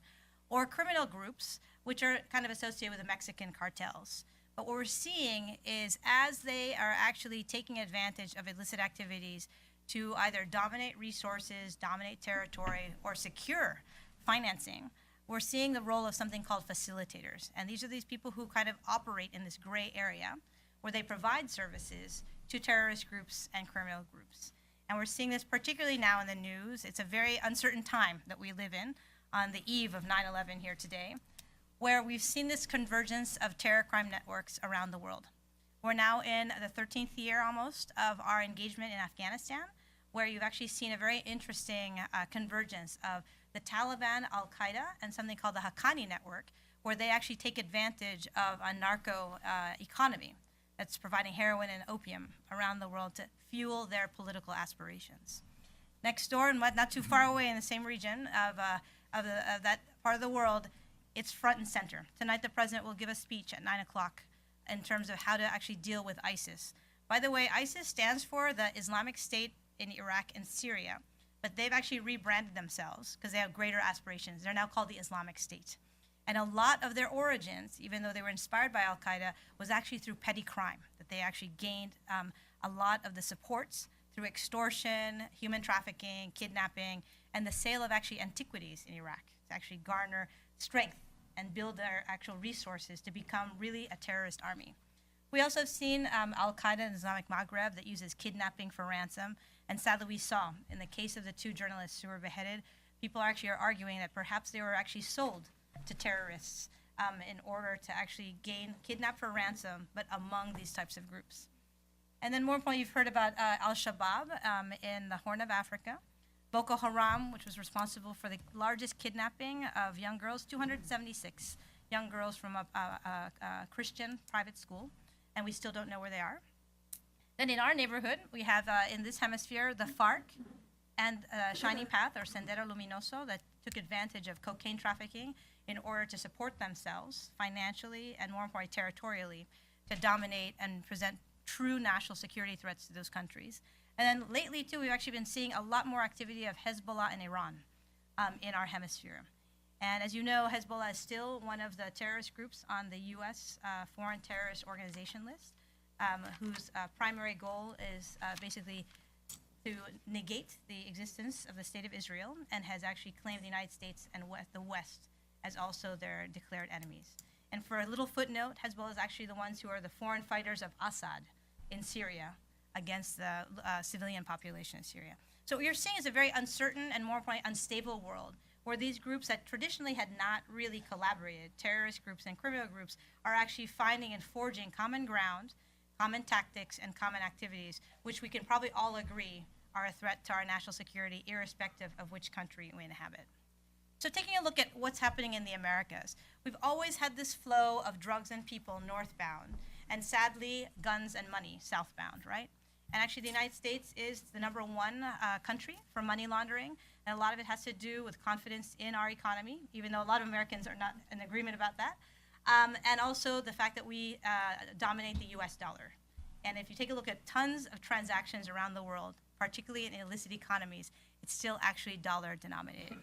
Or criminal groups, which are kind of associated with the Mexican cartels. But what we're seeing is as they are actually taking advantage of illicit activities to either dominate resources, dominate territory, or secure financing, we're seeing the role of something called facilitators. And these are these people who kind of operate in this gray area where they provide services to terrorist groups and criminal groups. And we're seeing this particularly now in the news. It's a very uncertain time that we live in on the eve of 9/11 here today, where we've seen this convergence of terror crime networks around the world. We're now in the 13th year almost of our engagement in Afghanistan, where you've actually seen a very interesting convergence of the Taliban, Al-Qaeda, and something called the Haqqani network, where they actually take advantage of a narco economy that's providing heroin and opium around the world to fuel their political aspirations. Next door, and not too far away in the same region of that part of the world, it's front and center. Tonight, the president will give a speech at 9 o'clock in terms of how to actually deal with ISIS. By the way, ISIS stands for the Islamic State in Iraq and Syria, but they've actually rebranded themselves because they have greater aspirations. They're now called the Islamic State. And a lot of their origins, even though they were inspired by Al-Qaeda, was actually through petty crime, that they actually gained a lot of the supports through extortion, human trafficking, kidnapping, and the sale of actually antiquities in Iraq to actually garner strength and build their actual resources to become really a terrorist army. We also have seen Al-Qaeda in Islamic Maghreb that uses kidnapping for ransom. And sadly, we saw in the case of the two journalists who were beheaded, people actually are arguing that perhaps they were actually sold to terrorists in order to actually kidnap for ransom, but among these types of groups. And then more importantly, you've heard about Al-Shabaab in the Horn of Africa. Boko Haram, which was responsible for the largest kidnapping of young girls, 276 young girls from a Christian private school, and we still don't know where they are. Then in our neighborhood, we have in this hemisphere the FARC and Shining Path, or Sendero Luminoso, that took advantage of cocaine trafficking in order to support themselves financially and more importantly territorially to dominate and present true national security threats to those countries. And then lately, too, we've actually been seeing a lot more activity of Hezbollah and Iran in our hemisphere. And as you know, Hezbollah is still one of the terrorist groups on the U.S. Foreign Terrorist Organization list, whose primary goal is basically to negate the existence of the State of Israel and has actually claimed the United States and the West as also their declared enemies. And for a little footnote, Hezbollah is actually the ones who are the foreign fighters of Assad in Syria against the civilian population in Syria. So what you're seeing is a very uncertain and more importantly unstable world where these groups that traditionally had not really collaborated, terrorist groups and criminal groups, are actually finding and forging common ground, common tactics, and common activities, which we can probably all agree are a threat to our national security, irrespective of which country we inhabit. So taking a look at what's happening in the Americas, we've always had this flow of drugs and people northbound, and sadly, guns and money southbound, right? And actually, the United States is the #1 country for money laundering, and a lot of it has to do with confidence in our economy, even though a lot of Americans are not in agreement about that, and also the fact that we dominate the US dollar. And if you take a look at tons of transactions around the world, particularly in illicit economies, it's still actually dollar denominated.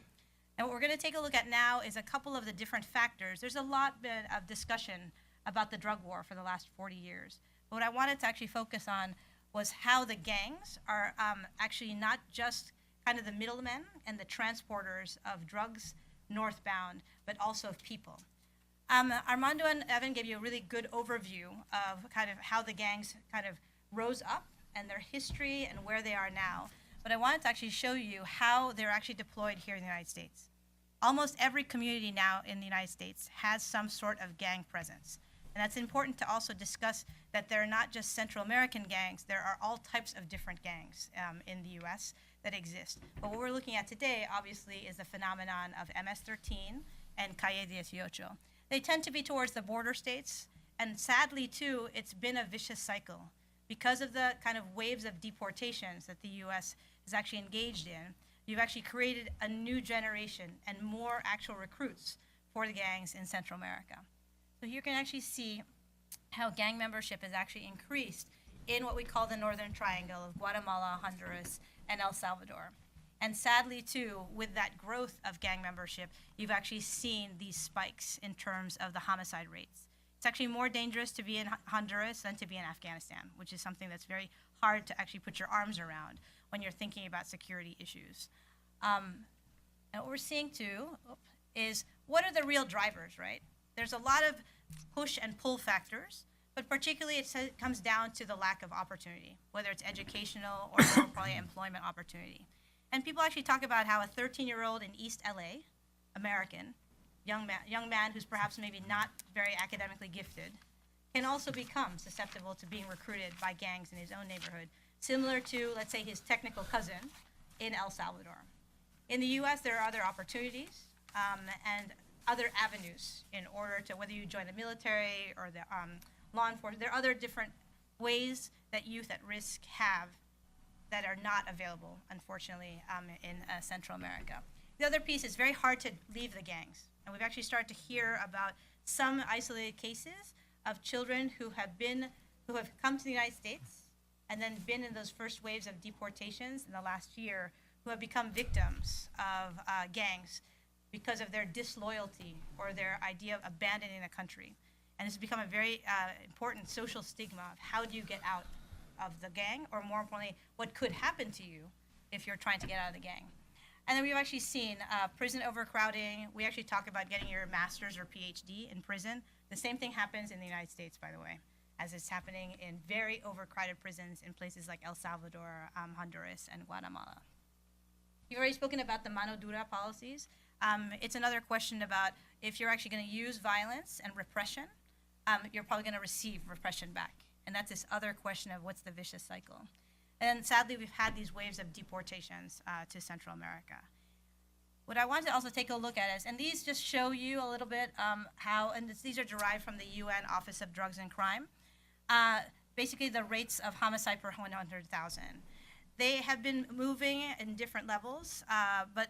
And what we're going to take a look at now is a couple of the different factors. There's a lot been of discussion about the drug war for the last 40 years. But what I wanted to actually focus on was how the gangs are actually not just kind of the middlemen and the transporters of drugs northbound, but also of people. Armando and Evan gave you a really good overview of kind of how the gangs kind of rose up and their history and where they are now. But I wanted to actually show you how they're actually deployed here in the United States. Almost every community now in the United States has some sort of gang presence. And that's important to also discuss that they're not just Central American gangs, there are all types of different gangs in the US that exist. But what we're looking at today, obviously, is the phenomenon of MS-13 and Calle 18. they tend to be towards the border states. And sadly, too, it's been a vicious cycle. Because of the kind of waves of deportations that the U.S. is actually engaged in, you've actually created a new generation and more actual recruits for the gangs in Central America. So you can actually see how gang membership has actually increased in what we call the Northern Triangle of Guatemala, Honduras, and El Salvador. And sadly, too, with that growth of gang membership, you've actually seen these spikes in terms of the homicide rates. It's actually more dangerous to be in Honduras than to be in Afghanistan, which is something that's very hard to actually put your arms around when you're thinking about security issues. And what we're seeing, too, is what are the real drivers, right? There's a lot of push and pull factors, but particularly it comes down to the lack of opportunity, whether it's educational or more probably employment opportunity. And people actually talk about how a 13-year-old in East LA, American, young man who's perhaps maybe not very academically gifted, can also become susceptible to being recruited by gangs in his own neighborhood, similar to, let's say, his technical cousin in El Salvador. In the US, there are other opportunities and other avenues in order to, whether you join the military or the law enforcement, there are other different ways that youth at risk have that are not available, unfortunately, in Central America. The other piece is very hard to leave the gangs. And we've actually started to hear about some isolated cases of children who have come to the United States and then been in those first waves of deportations in the last year, who have become victims of gangs because of their disloyalty or their idea of abandoning the country. And it's become a very important social stigma of how do you get out of the gang, or more importantly, what could happen to you if you're trying to get out of the gang. And then we've actually seen prison overcrowding. We actually talk about getting your master's or PhD in prison. The same thing happens in the United States, by the way, as it's happening in very overcrowded prisons in places like El Salvador, Honduras, and Guatemala. You've already spoken about the mano dura policies. It's another question about if you're actually going to use violence and repression, you're probably going to receive repression back. And that's this other question of what's the vicious cycle. And sadly, we've had these waves of deportations to Central America. What I wanted to also take a look at is, and these just show you a little bit how, and these are derived from the UN Office of Drugs and Crime, basically the rates of homicide per 100,000. They have been moving in different levels, but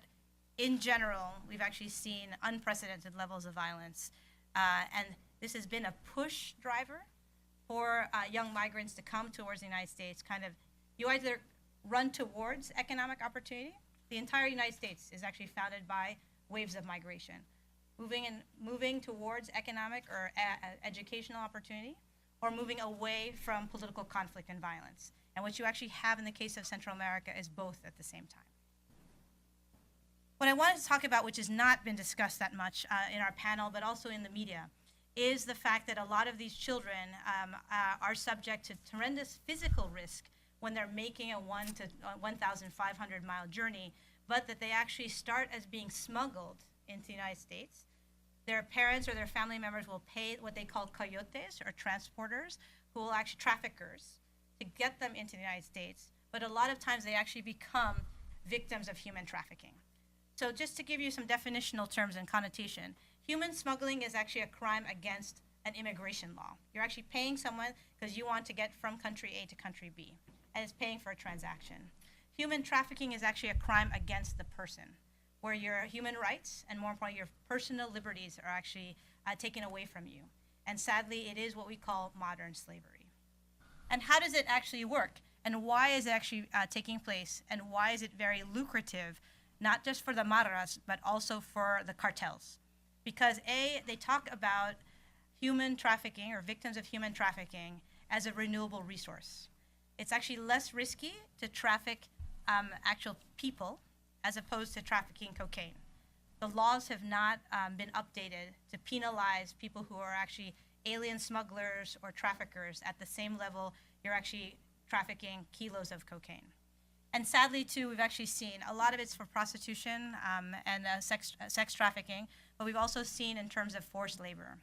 in general, we've actually seen unprecedented levels of violence. And this has been a push driver for young migrants to come towards the United States. Kind of, you either run towards economic opportunity. The entire United States is actually founded by waves of migration, moving towards economic or educational opportunity, or moving away from political conflict and violence. And what you actually have in the case of Central America is both at the same time. What I wanted to talk about, which has not been discussed that much in our panel, but also in the media, is the fact that a lot of these children are subject to tremendous physical risk when they're making a 1,500 mile journey, but that they actually start as being smuggled into the United States. Their parents or their family members will pay what they call coyotes, or transporters, who will actually traffickers, to get them into the United States. But a lot of times they actually become victims of human trafficking. So just to give you some definitional terms and connotation, human smuggling is actually a crime against an immigration law. You're actually paying someone because you want to get from country A to country B, and it's paying for a transaction. Human trafficking is actually a crime against the person, where your human rights and, more importantly, your personal liberties are actually taken away from you. And sadly, it is what we call modern slavery. And how does it actually work? And why is it actually taking place? And why is it very lucrative, not just for the maras, but also for the cartels? Because A, they talk about human trafficking or victims of human trafficking as a renewable resource. It's actually less risky to traffic actual people as opposed to trafficking cocaine. The laws have not been updated to penalize people who are actually alien smugglers or traffickers at the same level you're actually trafficking kilos of cocaine. And sadly, too, we've actually seen a lot of it's for prostitution and sex trafficking, but we've also seen in terms of forced labor.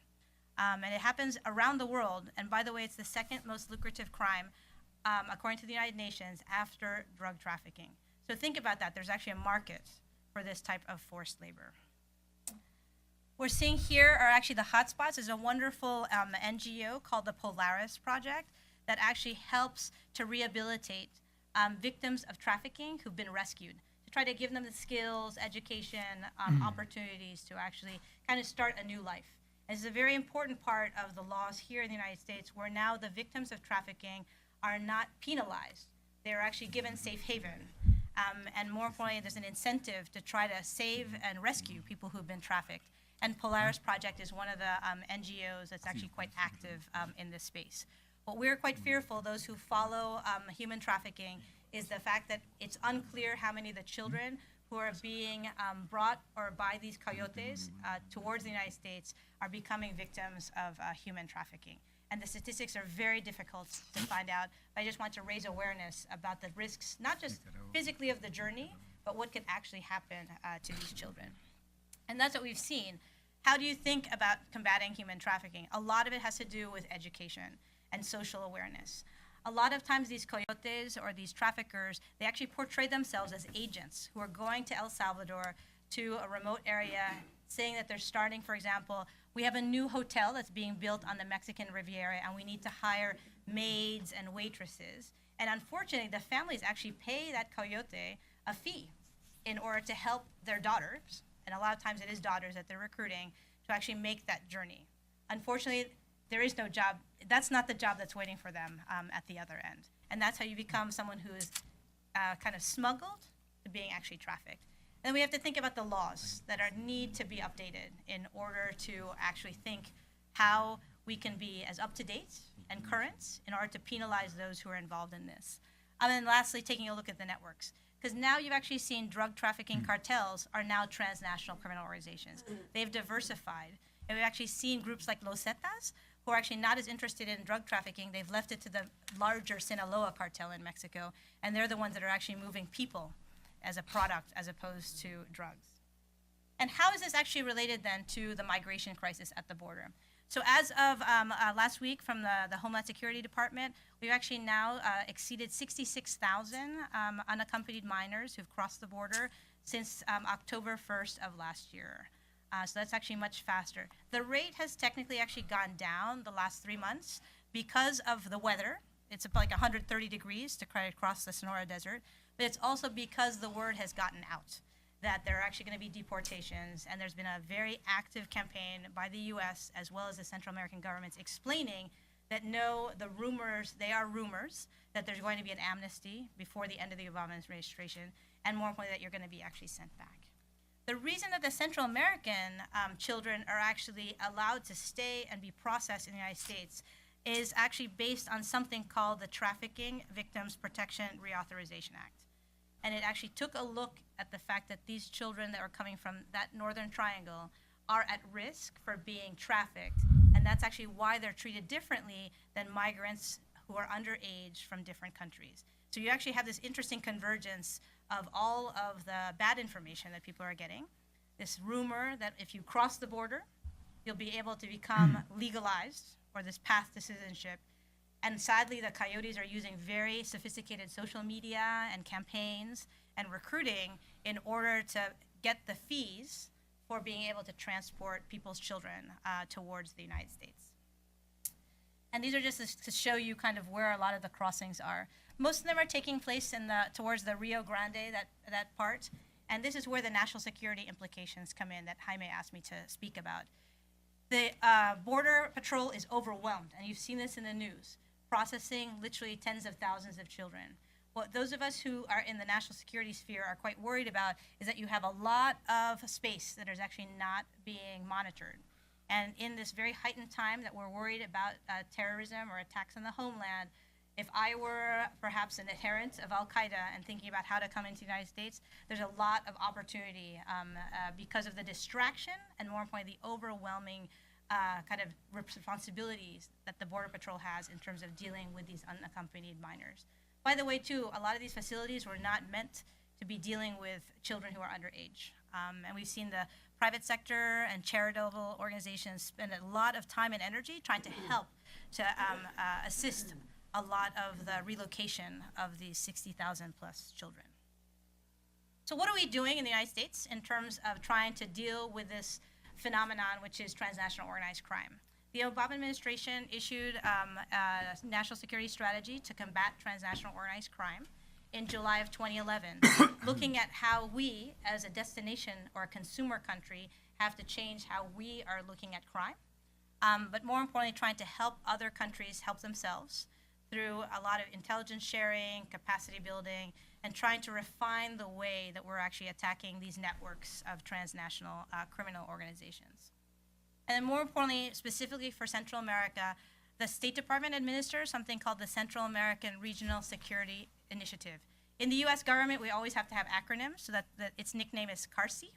And it happens around the world. And by the way, it's the second most lucrative crime, according to the United Nations, after drug trafficking. So think about that. There's actually a market for this type of forced labor. We're seeing here are actually the hotspots. There's a wonderful NGO called the Polaris Project that actually helps to rehabilitate victims of trafficking who've been rescued, to try to give them the skills, education, opportunities to actually kind of start a new life. This is a very important part of the laws here in the United States, where now the victims of trafficking are not penalized. They're actually given safe haven. And more importantly, there's an incentive to try to save and rescue people who've been trafficked. And Polaris Project is one of the NGOs that's actually quite active in this space. What we're quite fearful, those who follow human trafficking, is the fact that it's unclear how many of the children who are being brought or by these coyotes towards the United States are becoming victims of human trafficking. And the statistics are very difficult to find out, but I just want to raise awareness about the risks, not just physically of the journey, but what could actually happen to these children. And that's what we've seen. How do you think about combating human trafficking? A lot of it has to do with education and social awareness. A lot of times these coyotes or these traffickers, they actually portray themselves as agents who are going to El Salvador, to a remote area, saying that they're starting, for example, we have a new hotel that's being built on the Mexican Riviera, and we need to hire maids and waitresses. And unfortunately, the families actually pay that coyote a fee in order to help their daughters, and a lot of times it is daughters that they're recruiting, to actually make that journey. Unfortunately, there is no job. That's not the job that's waiting for them at the other end. And that's how you become someone who is kind of smuggled to being actually trafficked. Then we have to think about the laws that need to be updated in order to actually think how we can be as up-to-date and current in order to penalize those who are involved in this. And then lastly, taking a look at the networks. Because now you've actually seen drug trafficking cartels are now transnational criminal organizations. They've diversified. And we've actually seen groups like Los Zetas, who are actually not as interested in drug trafficking. They've left it to the larger Sinaloa cartel in Mexico, and they're the ones that are actually moving people as a product as opposed to drugs. And how is this actually related then to the migration crisis at the border? So as of last week from the Homeland Security Department, we've actually now exceeded 66,000 unaccompanied minors who've crossed the border since October 1st of last year. So that's actually much faster. The rate has technically actually gone down the last 3 months because of the weather. It's like 130 degrees to cross the Sonora Desert, but it's also because the word has gotten out that there are actually going to be deportations, and there's been a very active campaign by the U.S. as well as the Central American governments explaining that no, the rumors, they are rumors, that there's going to be an amnesty before the end of the Obama administration, and more importantly, that you're going to be actually sent back. The reason that the Central American children are actually allowed to stay and be processed in the United States is actually based on something called the Trafficking Victims Protection Reauthorization Act. And it actually took a look at the fact that these children that are coming from that northern triangle are at risk for being trafficked, and that's actually why they're treated differently than migrants who are underage from different countries. So you actually have this interesting convergence of all of the bad information that people are getting, this rumor that if you cross the border, you'll be able to become legalized, or this path to citizenship. And sadly, the coyotes are using very sophisticated social media and campaigns and recruiting in order to get the fees for being able to transport people's children towards the United States. And these are just to show you kind of where a lot of the crossings are. Most of them are taking place in towards the Rio Grande, that part. And this is where the national security implications come in that Jaime asked me to speak about. The Border Patrol is overwhelmed, and you've seen this in the news, processing literally tens of thousands of children. What those of us who are in the national security sphere are quite worried about is that you have a lot of space that is actually not being monitored. And in this very heightened time that we're worried about terrorism or attacks on the homeland, if I were perhaps an adherent of Al-Qaeda and thinking about how to come into the United States, there's a lot of opportunity because of the distraction and, more importantly, the overwhelming kind of responsibilities that the Border Patrol has in terms of dealing with these unaccompanied minors. By the way, too, a lot of these facilities were not meant to be dealing with children who are underage. And we've seen the private sector and charitable organizations spend a lot of time and energy trying to help to assist a lot of the relocation of these 60,000 plus children. So what are we doing in the United States in terms of trying to deal with this phenomenon, which is transnational organized crime. The Obama administration issued a national security strategy to combat transnational organized crime in July of 2011, looking at how we, as a destination or a consumer country, have to change how we are looking at crime. But more importantly, trying to help other countries help themselves through a lot of intelligence sharing, capacity building, and trying to refine the way that we're actually attacking these networks of transnational criminal organizations. And then more importantly, specifically for Central America, the State Department administers something called the Central American Regional Security Initiative. In the US government, we always have to have acronyms, so that its nickname is CARSI.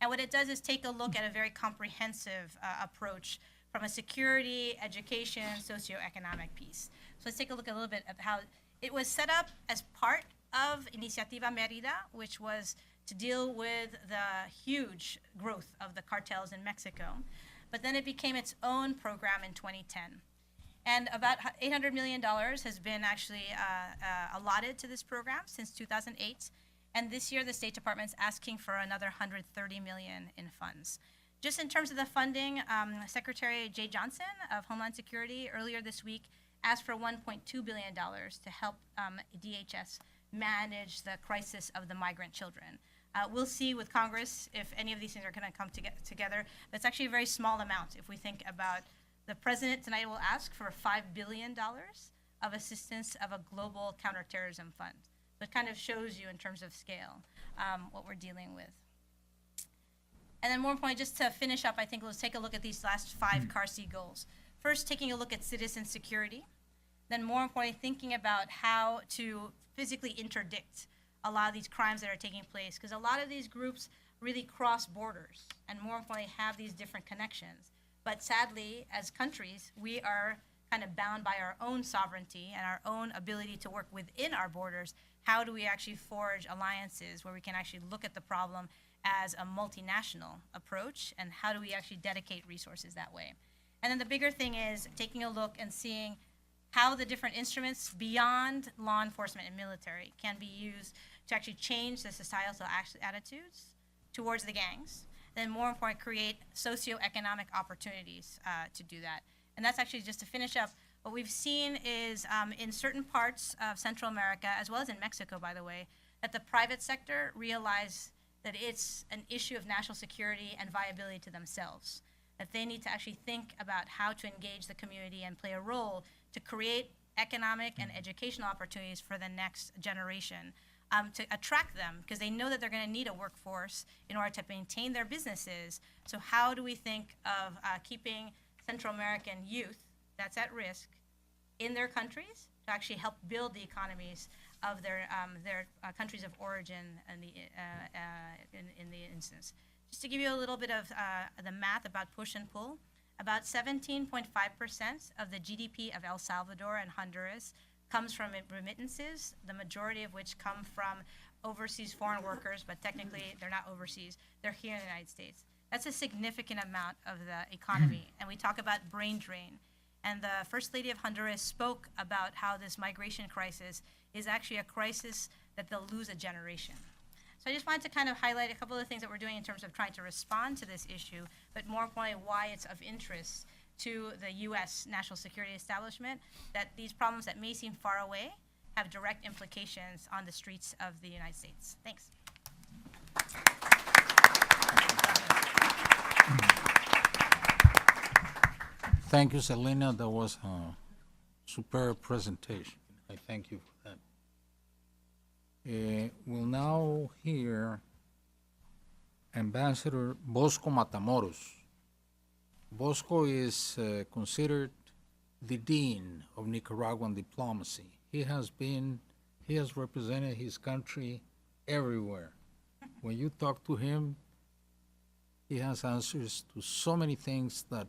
And what it does is take a look at a very comprehensive approach from a security, education, socioeconomic piece. So let's take a look a little bit at how it was set up as part of Iniciativa Merida, which was to deal with the huge growth of the cartels in Mexico. But then it became its own program in 2010. And about $800 million has been actually allotted to this program since 2008. And this year, the State Department's asking for another $130 million in funds. Just in terms of the funding, Secretary Jay Johnson of Homeland Security earlier this week asked for $1.2 billion to help DHS manage the crisis of the migrant children. We'll see with Congress if any of these things are going to come together. That's actually a very small amount. If we think about the president tonight will ask for $5 billion of assistance of a global counterterrorism fund. So it kind of shows you in terms of scale what we're dealing with. And then more importantly, just to finish up, I think let's take a look at these last 5 CARSI goals. First, taking a look at citizen security. Then more importantly, thinking about how to physically interdict a lot of these crimes that are taking place, because a lot of these groups really cross borders and more importantly have these different connections. But sadly, as countries, we are kind of bound by our own sovereignty and our own ability to work within our borders. How do we actually forge alliances where we can actually look at the problem as a multinational approach, and how do we actually dedicate resources that way? And then the bigger thing is taking a look and seeing how the different instruments beyond law enforcement and military can be used to actually change the societal attitudes towards the gangs, and then more importantly, create socioeconomic opportunities to do that. And that's actually, just to finish up, what we've seen is in certain parts of Central America, as well as in Mexico, by the way, that the private sector realize that it's an issue of national security and viability to themselves, that they need to actually think about how to engage the community and play a role to create economic and educational opportunities for the next generation, to attract them, because they know that they're going to need a workforce in order to maintain their businesses. So how do we think of keeping Central American youth that's at risk in their countries to actually help build the economies of their countries of origin in the instance. Just to give you a little bit of the math about push and pull, about 17.5% of the GDP of El Salvador and Honduras comes from remittances, the majority of which come from overseas foreign workers, but technically they're not overseas, they're here in the United States. That's a significant amount of the economy, and we talk about brain drain. And the First Lady of Honduras spoke about how this migration crisis is actually a crisis that they'll lose a generation. So I just wanted to kind of highlight a couple of the things that we're doing in terms of trying to respond to this issue, but more importantly, why it's of interest to the U.S. national security establishment, that these problems that may seem far away have direct implications on the streets of the United States. Thanks. Thank you, Selena. That was a superb presentation. I thank you for that. We'll now hear Ambassador Bosco Matamoros. Bosco is considered the dean of Nicaraguan diplomacy. He has represented his country everywhere. When you talk to him, he has answers to so many things that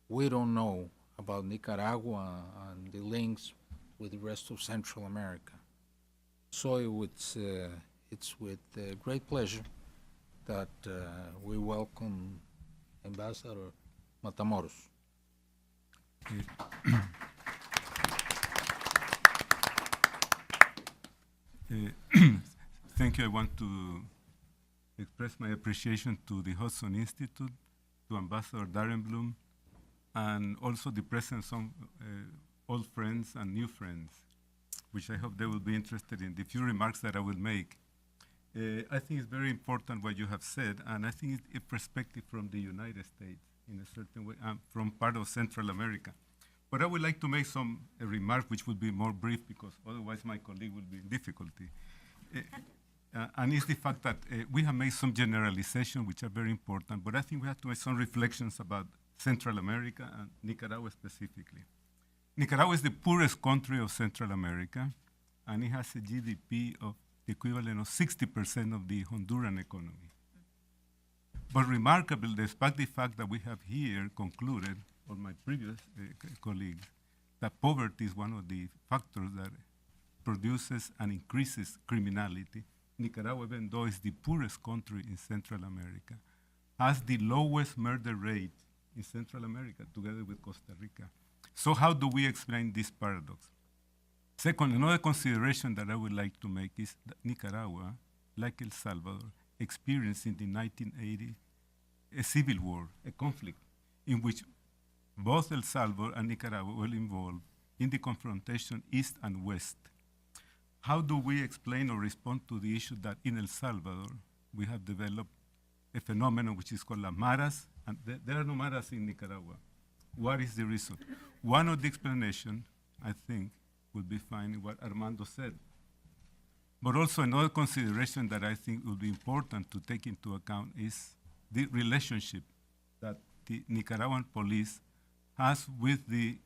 we don't know about Nicaragua and the links with the rest of Central America. So it's with great pleasure that we welcome Ambassador Matamoros. Thank you. I want to express my appreciation to the Hudson Institute, to Ambassador Daremblum, and also the presence of old friends and new friends, which I hope they will be interested in the few remarks that I will make. I think it's very important what you have said, and I think it's a perspective from the United States in a certain way, from part of Central America. But I would like to make some remark which would be more brief because otherwise my colleague will be in difficulty. And it's the fact that we have made some generalization which are very important, but I think we have to make some reflections about Central America and Nicaragua specifically. Nicaragua is the poorest country of Central America, and it has a GDP of the equivalent of 60% of the Honduran economy. But remarkable, despite the fact that we have here concluded, or my previous colleagues, that poverty is one of the factors that produces and increases criminality. Nicaragua, even though it's the poorest country in Central America, has the lowest murder rate in Central America, together with Costa Rica. So how do we explain this paradox? Second, another consideration that I would like to make is that Nicaragua, like El Salvador, experienced in the 1980s a civil war, a conflict, in which both El Salvador and Nicaragua were involved in the confrontation east and west. How do we explain or respond to the issue that in El Salvador we have developed a phenomenon which is called las maras, and there are no maras in Nicaragua? What is the reason? One of the explanations, I think, would be finding what Armando said. But also another consideration that I think would be important to take into account is the relationship that the Nicaraguan police has with the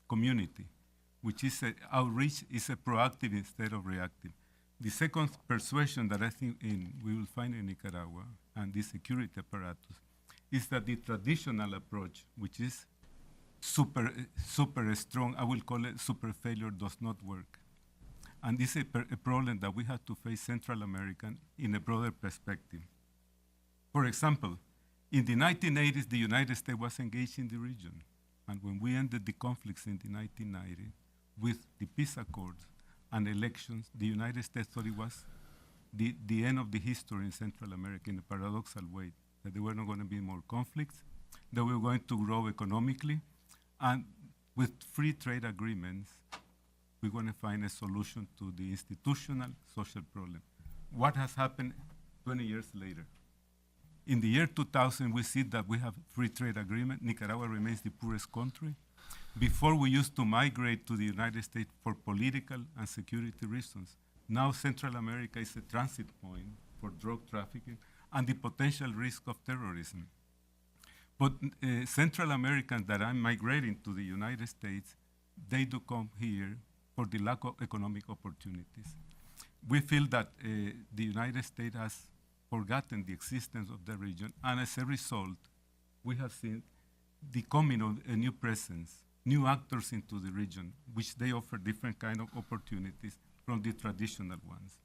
community, which is outreach is a proactive instead of reactive. The second persuasion that I think we will find in Nicaragua and the security apparatus is that the traditional approach, which is super strong, I will call it super failure, does not work. And this is a problem that we have to face Central American in a broader perspective. For example, in the 1980s, the United States was engaged in the region. And when we ended the conflicts in the 1990s with the peace accords and elections, the United States thought it was the end of the history in Central America in a paradoxal way, that there were not going to be more conflicts, that we were going to grow economically, and with free trade agreements, we're going to find a solution to the institutional social problem. What has happened 20 years later? In the year 2000, we see that we have free trade agreement. Nicaragua remains the poorest country. Before, we used to migrate to the United States for political and security reasons. Now, Central America is a transit point for drug trafficking and the potential risk of terrorism. But Central Americans that are migrating to the United States, they do come here for the lack of economic opportunities. We feel that the United States has forgotten the existence of the region, and as a result, we have seen the coming of a new presence, new actors into the region, which they offer different kind of opportunities from the traditional ones.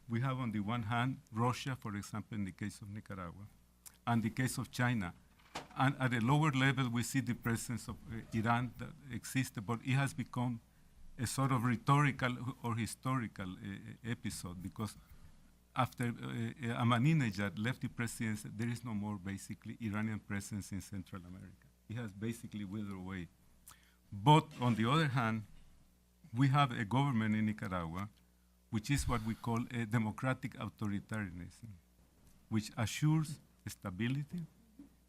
We have on the one hand, Russia, for example, in the case of Nicaragua, and the case of China. And at a lower level, we see the presence of Iran that existed, but it has become a sort of rhetorical or historical episode, because after Ahmadinejad left the presidency, there is no more basically Iranian presence in Central America. It has basically withered away. But on the other hand, we have a government in Nicaragua, which is what we call a democratic authoritarianism, which assures stability.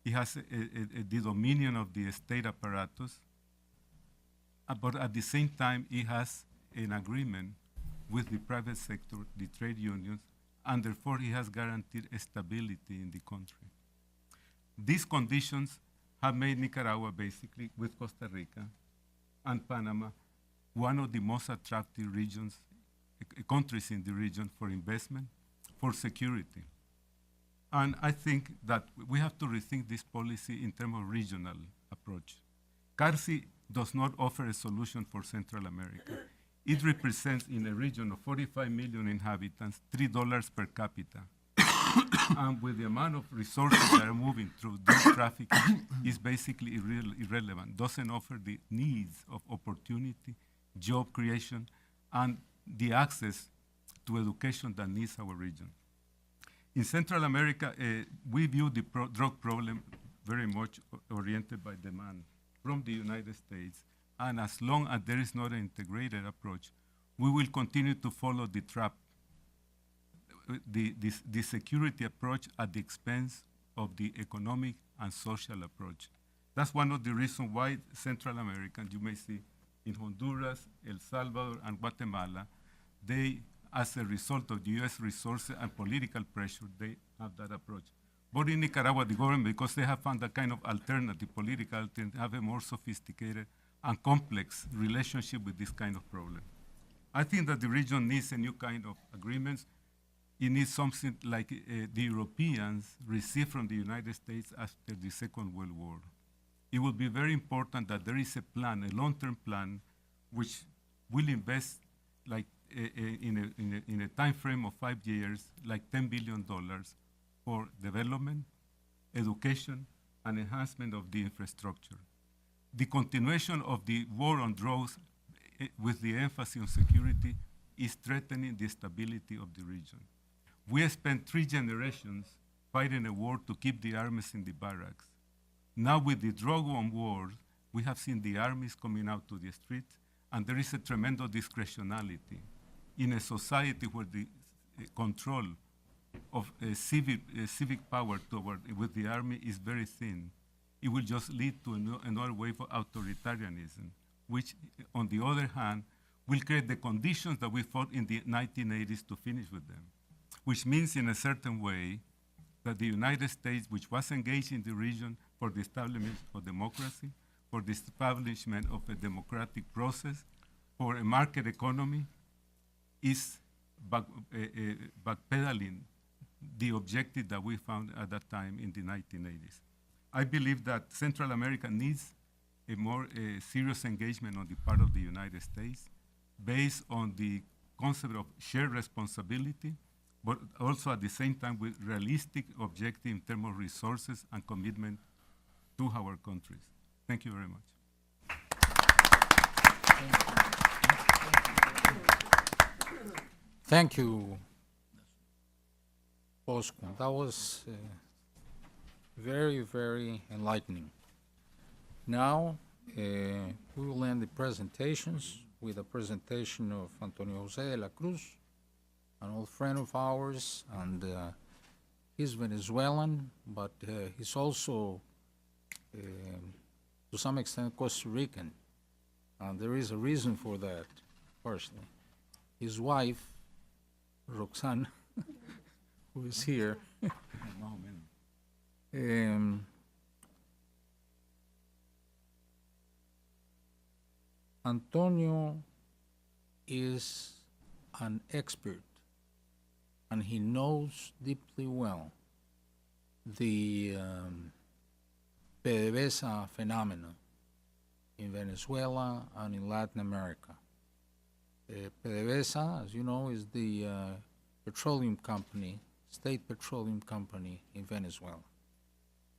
It has the dominion of the state apparatus, but at the same time, it has an agreement with the private sector, the trade unions, and therefore it has guaranteed stability in the country. These conditions have made Nicaragua, basically, with Costa Rica and Panama, one of the most attractive regions, countries in the region for investment, for security. And I think that we have to rethink this policy in terms of regional approach. CARSI does not offer a solution for Central America. It represents, in a region of 45 million inhabitants, $3 per capita. And with the amount of resources that are moving through drug trafficking, is basically irrelevant, doesn't offer the needs of opportunity, job creation, and the access to education that needs our region. In Central America, we view the drug problem very much oriented by demand from the United States. And as long as there is not an integrated approach, we will continue to follow the trap, the security approach at the expense of the economic and social approach. That's one of the reasons why Central Americans, you may see in Honduras, El Salvador, and Guatemala, they, as a result of the U.S. resources and political pressure, they have that approach. But in Nicaragua, the government, because they have found a kind of alternative, political alternative, have a more sophisticated and complex relationship with this kind of problem. I think that the region needs a new kind of agreements. It needs something like the Europeans received from the United States after the Second World War. It will be very important that there is a plan, a long-term plan, which will invest like in a time frame of 5 years, like $10 billion for development, education, and enhancement of the infrastructure. The continuation of the war on drugs with the emphasis on security is threatening the stability of the region. We have spent 3 generations fighting a war to keep the armies in the barracks. Now with the drug war, we have seen the armies coming out to the streets, and there is a tremendous discretionality in a society where the control of civic power with the army is very thin. It will just lead to another wave of authoritarianism, which, on the other hand, will create the conditions that we fought in the 1980s to finish with them, which means in a certain way that the United States, which was engaged in the region for the establishment of democracy, for the establishment of a democratic process, for a market economy, is backpedaling the objective that we found at that time in the 1980s. I believe that Central America needs a more serious engagement on the part of the United States based on the concept of shared responsibility, but also at the same time with realistic objective in terms of resources and commitment to our countries. Thank you very much. Thank you, Bosco. That was very, very enlightening. Now, we will end the presentations with a presentation of Antonio Jose de la Cruz, an old friend of ours, and he's Venezuelan, but he's also, to some extent, Costa Rican. And there is a reason for that, personally. His wife, Roxanne, who is here, Antonio is an expert, and he knows deeply well the PDVSA phenomenon in Venezuela and in Latin America. PDVSA, as you know, is the petroleum company, state petroleum company in Venezuela.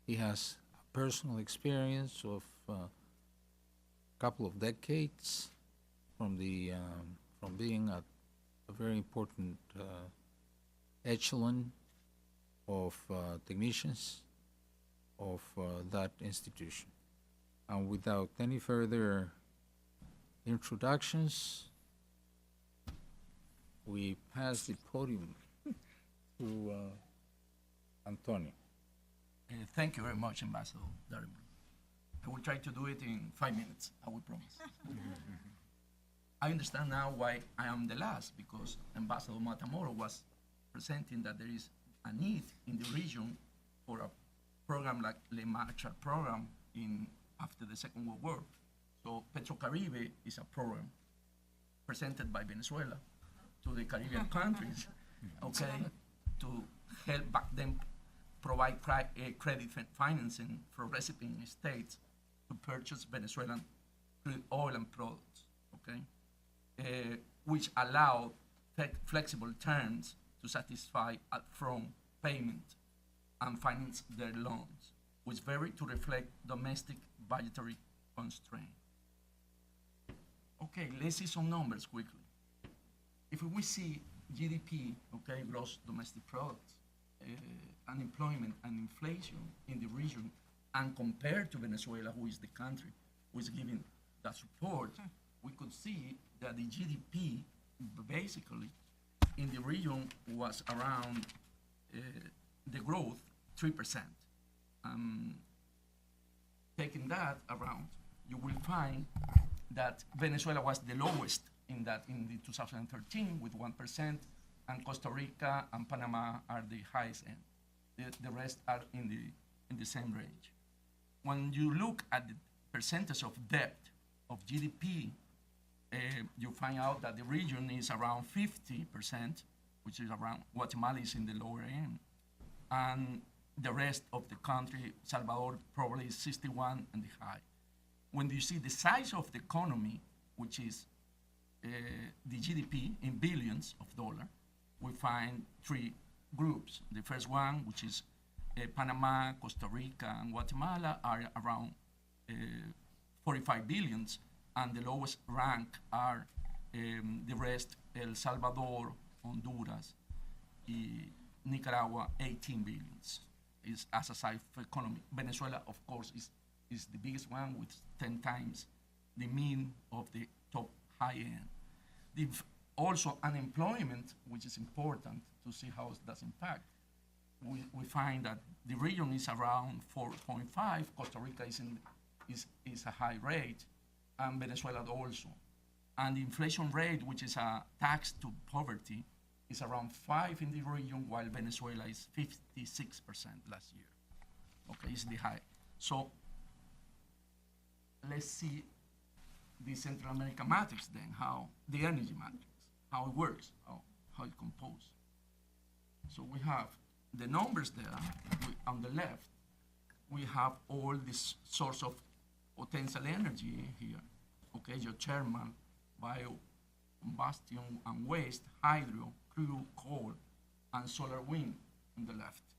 He has a personal experience of couple of decades from being at a very important echelon of technicians of that institution. And without any further introductions, we pass the podium to Antonio. Thank you very much, Ambassador Daremblum. I will try to do it in 5 minutes, I will promise. I understand now why I am the last, because Ambassador Matamoros was presenting that there is a need in the region for a program like the Marshall Program after the Second World War. So PetroCaribe is a program presented by Venezuela to the Caribbean countries, okay, to help back them provide credit financing for recipient states to purchase Venezuelan crude oil and products, okay, which allow flexible terms to satisfy upfront payment and finance their loans, which vary to reflect domestic budgetary constraint. Okay, let's see some numbers quickly. If we see GDP, okay, gross domestic products, unemployment and inflation in the region, and compared to Venezuela, who is the country who is giving that support, we could see that the GDP basically in the region was around the growth 3%. Taking that around, you will find that Venezuela was the lowest in the 2013 with 1%, and Costa Rica and Panama are the highest end. The rest are in the same range. When you look at the percentage of debt of GDP, you find out that the region is around 50%, which is around Guatemala is in the lower end, and the rest of the country, Salvador, probably is 61 and the high. When you see the size of the economy, which is the GDP in billions of dollars, we find three groups. The first one, which is Panama, Costa Rica, and Guatemala, are around 45 billions, and the lowest rank are the rest, El Salvador, Honduras, Nicaragua, 18 billions is as a size of economy. Venezuela, of course, is the biggest one with 10 times the mean of the top high end. Also unemployment, which is important to see how it does impact. We find that the region is around 4.5, Costa Rica is a high rate, and Venezuela also. And the inflation rate, which is a tax to poverty, is around 5 in the region, while Venezuela is 56% last year. Okay, it's the high. So let's see the Central America matrix then, how the energy matrix, how it works, how it composed. So we have the numbers there. On the left, we have all this source of potential energy here. Okay, geothermal, biocombustion and waste, hydro, crude, coal, and solar wind on the left.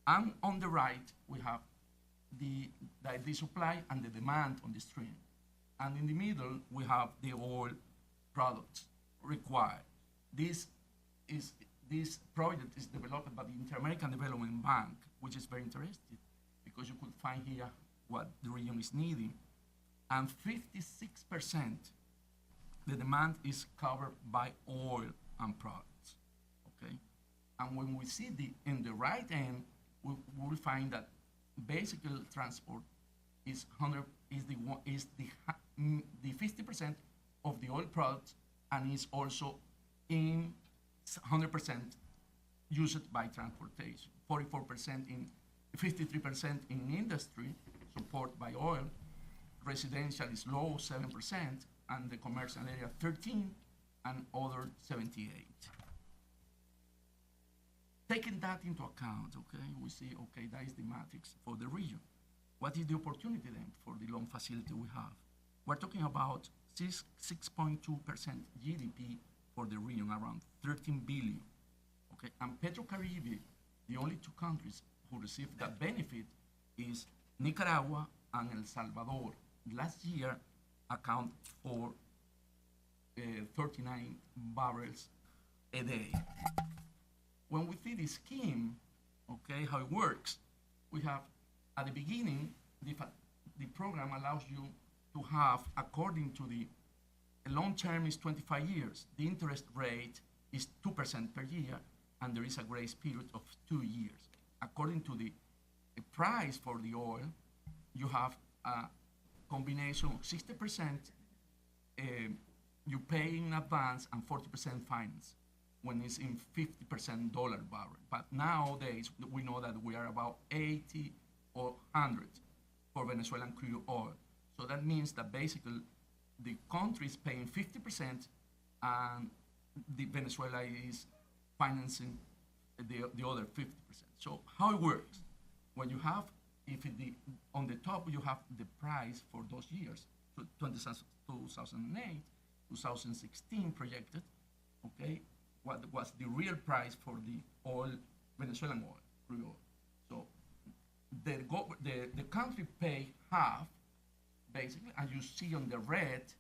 And on the right, we have the supply and the demand on the stream. And in the middle, we have the oil products required. This project is developed by the Inter-American Development Bank, which is very interesting because you could find here what the region is needing. And 56% the demand is covered by oil and products, okay? And when we see in the right end, we will find that basic transport is the 50% of the oil products, and is also in 100% used by transportation. 44% 53% in industry, support by oil. Residential is low, 7%, and the commercial area 13, and other 78. Taking that into account, okay, we see, okay, that is the matrix for the region. What is the opportunity then for the loan facility we have? We're talking about 6.2% GDP for the region, around 13 billion. Okay, and PetroCaribe, the only two countries who receive that benefit is Nicaragua and El Salvador. Last year account for 39 barrels a day. When we see the scheme, okay, how it works, we have at the beginning, the program allows you to have, according to the long term is 25 years, the interest rate is 2% per year, and there is a grace period of 2 years. According to the price for the oil, you have a combination of 60% you pay in advance and 40% finance when it's in 50% dollar barrel. But nowadays, we know that we are about 80 or 100 for Venezuelan crude oil. So that means that basically the country is paying 50% and the Venezuela is financing the other 50%. So how it works? When you have, on the top you have the price for those years, 2008, 2016 projected, okay, what was the real price for the oil, Venezuelan oil, crude oil. So the country pay half, basically, and you see on the red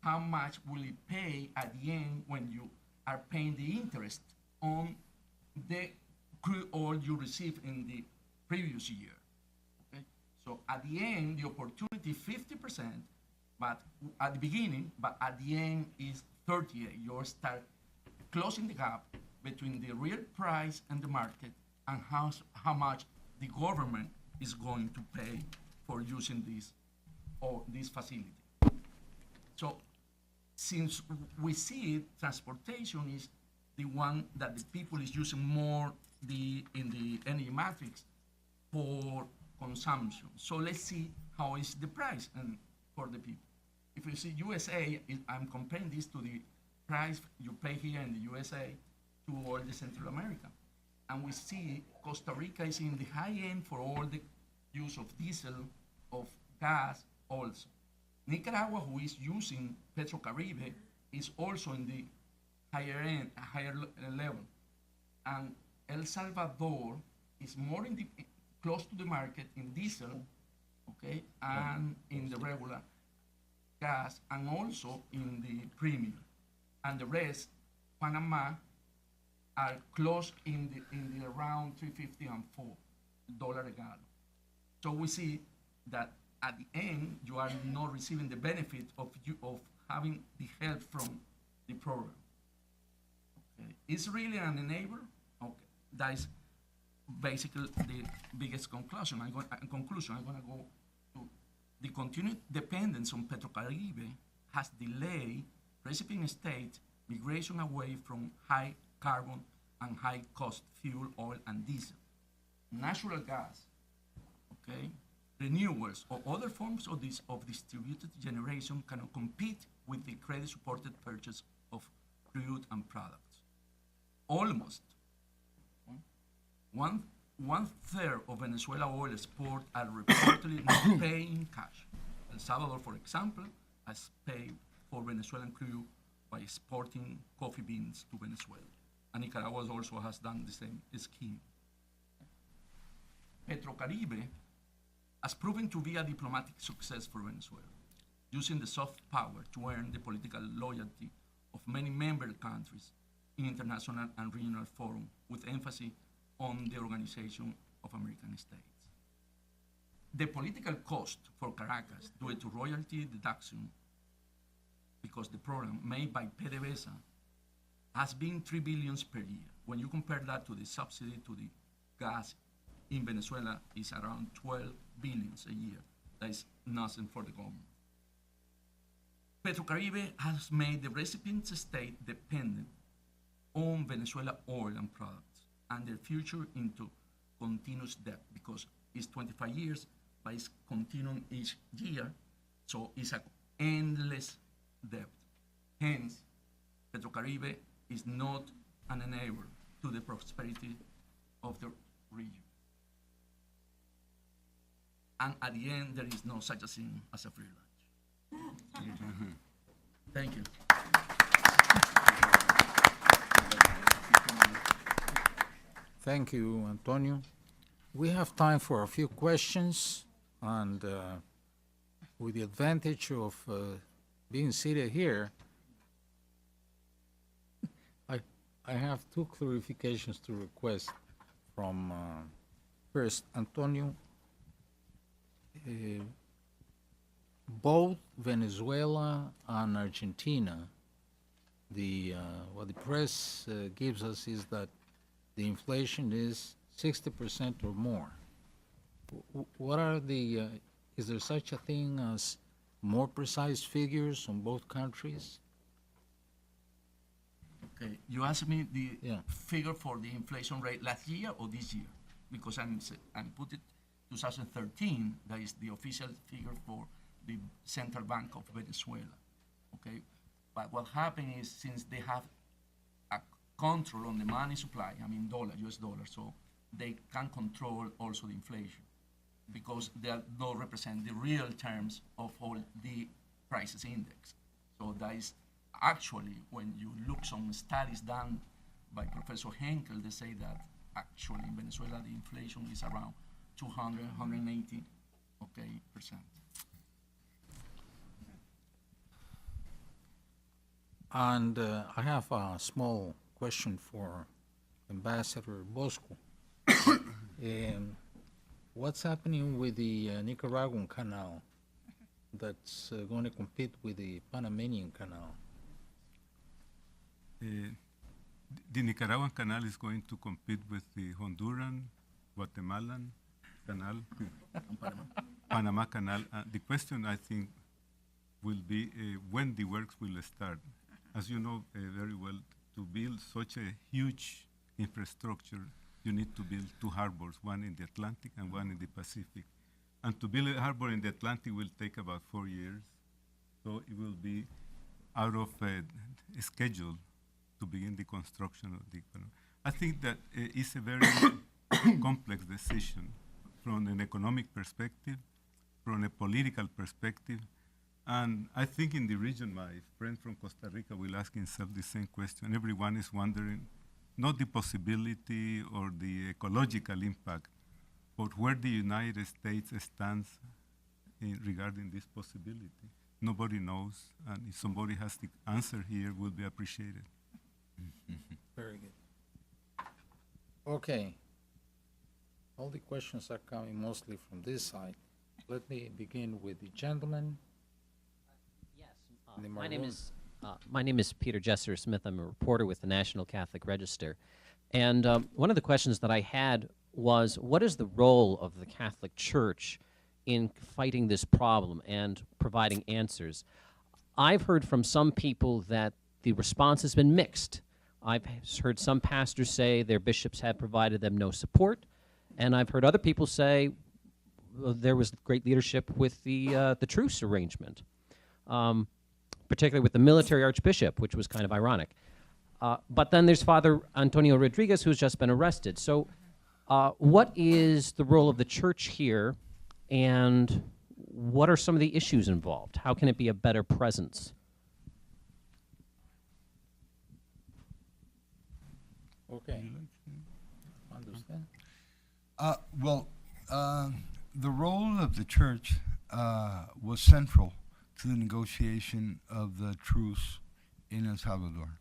how much will it pay at the end when you are paying the interest on the crude oil you received in the previous year. Okay? So at the end, the opportunity 50%, but at the beginning, but at the end is 38. You start closing the gap between the real price and the market and how much the government is going to pay for using this facility. So since we see it, transportation is the one that the people is using more in the energy matrix for consumption. So let's see how is the price for the people. If you see USA, I'm comparing this to the price you pay here in the USA to all the Central America. And we see Costa Rica is in the high end for all the use of diesel, of gas also. Nicaragua, who is using Petrocaribe, is also in the higher level. And El Salvador is more close to the market in diesel, okay, and in the regular gas, and also in the premium. And the rest, Panama, are close in the around $3.50 and $4 a gallon. So we see that at the end, you are not receiving the benefit of having the help from the program. Okay. It's really an enabler. Okay, that is basically the biggest conclusion. I'm going to go to the continued dependence on Petrocaribe has delayed recipient state migration away from high carbon and high cost fuel, oil, and diesel. Natural gas, okay, renewables, or other forms of distributed generation cannot compete with the credit-supported purchase of crude and products. Almost one third of Venezuela oil exports are reportedly not paid in cash. El Salvador, for example, has paid for Venezuelan crude by exporting coffee beans to Venezuela. And Nicaragua also has done the same scheme. Petrocaribe has proven to be a diplomatic success for Venezuela, using the soft power to earn the political loyalty of many member countries in international and regional forums, with emphasis on the Organization of American States. The political cost for Caracas due to royalty deduction, because the program made by PDVSA has been $3 billion per year. When you compare that to the subsidy to the gas in Venezuela, is around 12 billion a year. That is nothing for the government. Petrocaribe has made the recipient state dependent on Venezuela oil and products and their future into continuous debt, because it's 25 years, but it's continuing each year, so it's an endless debt. Hence, Petrocaribe is not an enabler to the prosperity of the region. And at the end, there is no such a thing as a free lunch. Thank you. Thank you, Antonio. We have time for a few questions, and with the advantage of being seated here, I have two clarifications to request from, first, Antonio. Both Venezuela and Argentina, what the press gives us is that the inflation is 60% or more. What are is there such a thing as more precise figures on both countries? Okay, you asked me the Yeah. figure for the inflation rate last year or this year? Because I'm put it 2013, that is the official figure for the Central Bank of Venezuela, okay? But what happened is, since they have a control on the money supply, I mean US dollar, so they can control also the inflation, because they don't represent the real terms of all the prices index. So that is actually, when you look some studies done by Professor Henkel, they say that actually in Venezuela the inflation is around 200, 180, okay, percent. And I have a small question for Ambassador Bosco. What's happening with the Nicaraguan canal that's going to compete with the Panamanian canal? The Nicaraguan canal is going to compete with the Honduran, Guatemalan canal, Panama canal. The question, I think, will be when the works will start. As you know very well, to build such a huge infrastructure, you need to build two harbors, one in the Atlantic and one in the Pacific. And to build a harbor in the Atlantic will take about 4 years. So it will be out of a schedule to begin the construction of the canal. I think that it's a very complex decision from an economic perspective, from a political perspective, and I think in the region, my friend from Costa Rica will ask himself the same question. Everyone is wondering, not the possibility or the ecological impact, but where the United States stands regarding this possibility. Nobody knows, and if somebody has the answer here, will be appreciated. Very good. Okay. All the questions are coming mostly from this side. Let me begin with the gentleman. Yes, in the my name maroon. is my name is Peter Jesser Smith. I'm a reporter with the National Catholic Register, and one of the questions that I had was, what is the role of the Catholic Church in fighting this problem and providing answers? I've heard from some people that the response has been mixed. I've heard some pastors say their bishops had provided them no support, and I've heard other people say there was great leadership with the truce arrangement, particularly with the military archbishop, which was kind of ironic. But then there's Father Antonio Rodriguez, who's just been arrested. So what is the role of the church here, and what are some of the issues involved? How can it be a better presence? Okay. Understand? The role of the church was central to the negotiation of the truce in El Salvador.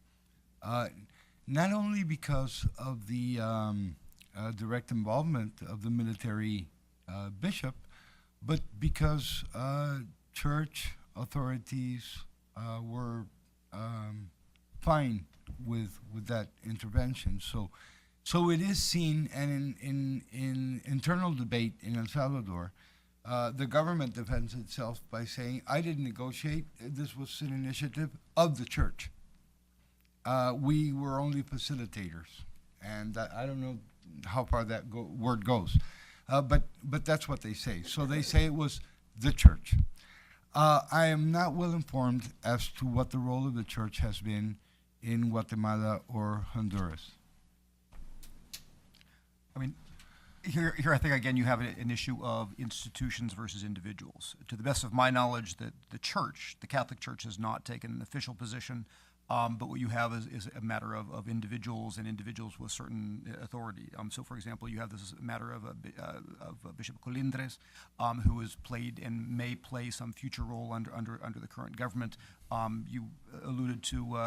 Not only because of the direct involvement of the military bishop, but because church authorities were fine with that intervention. So it is seen, and in internal debate in El Salvador, the government defends itself by saying, I didn't negotiate, this was an initiative of the church. We were only facilitators. And I don't know how far that word goes. But that's what they say. So they say it was the church. I am not well informed as to what the role of the church has been in Guatemala or Honduras. I mean, here I think, again, you have an issue of institutions versus individuals. To the best of my knowledge, the church, the Catholic Church, has not taken an official position, but what you have is a matter of individuals and individuals with certain authority. So, for example, you have this matter of Bishop Colindres, who has played and may play some future role under the current government. You alluded to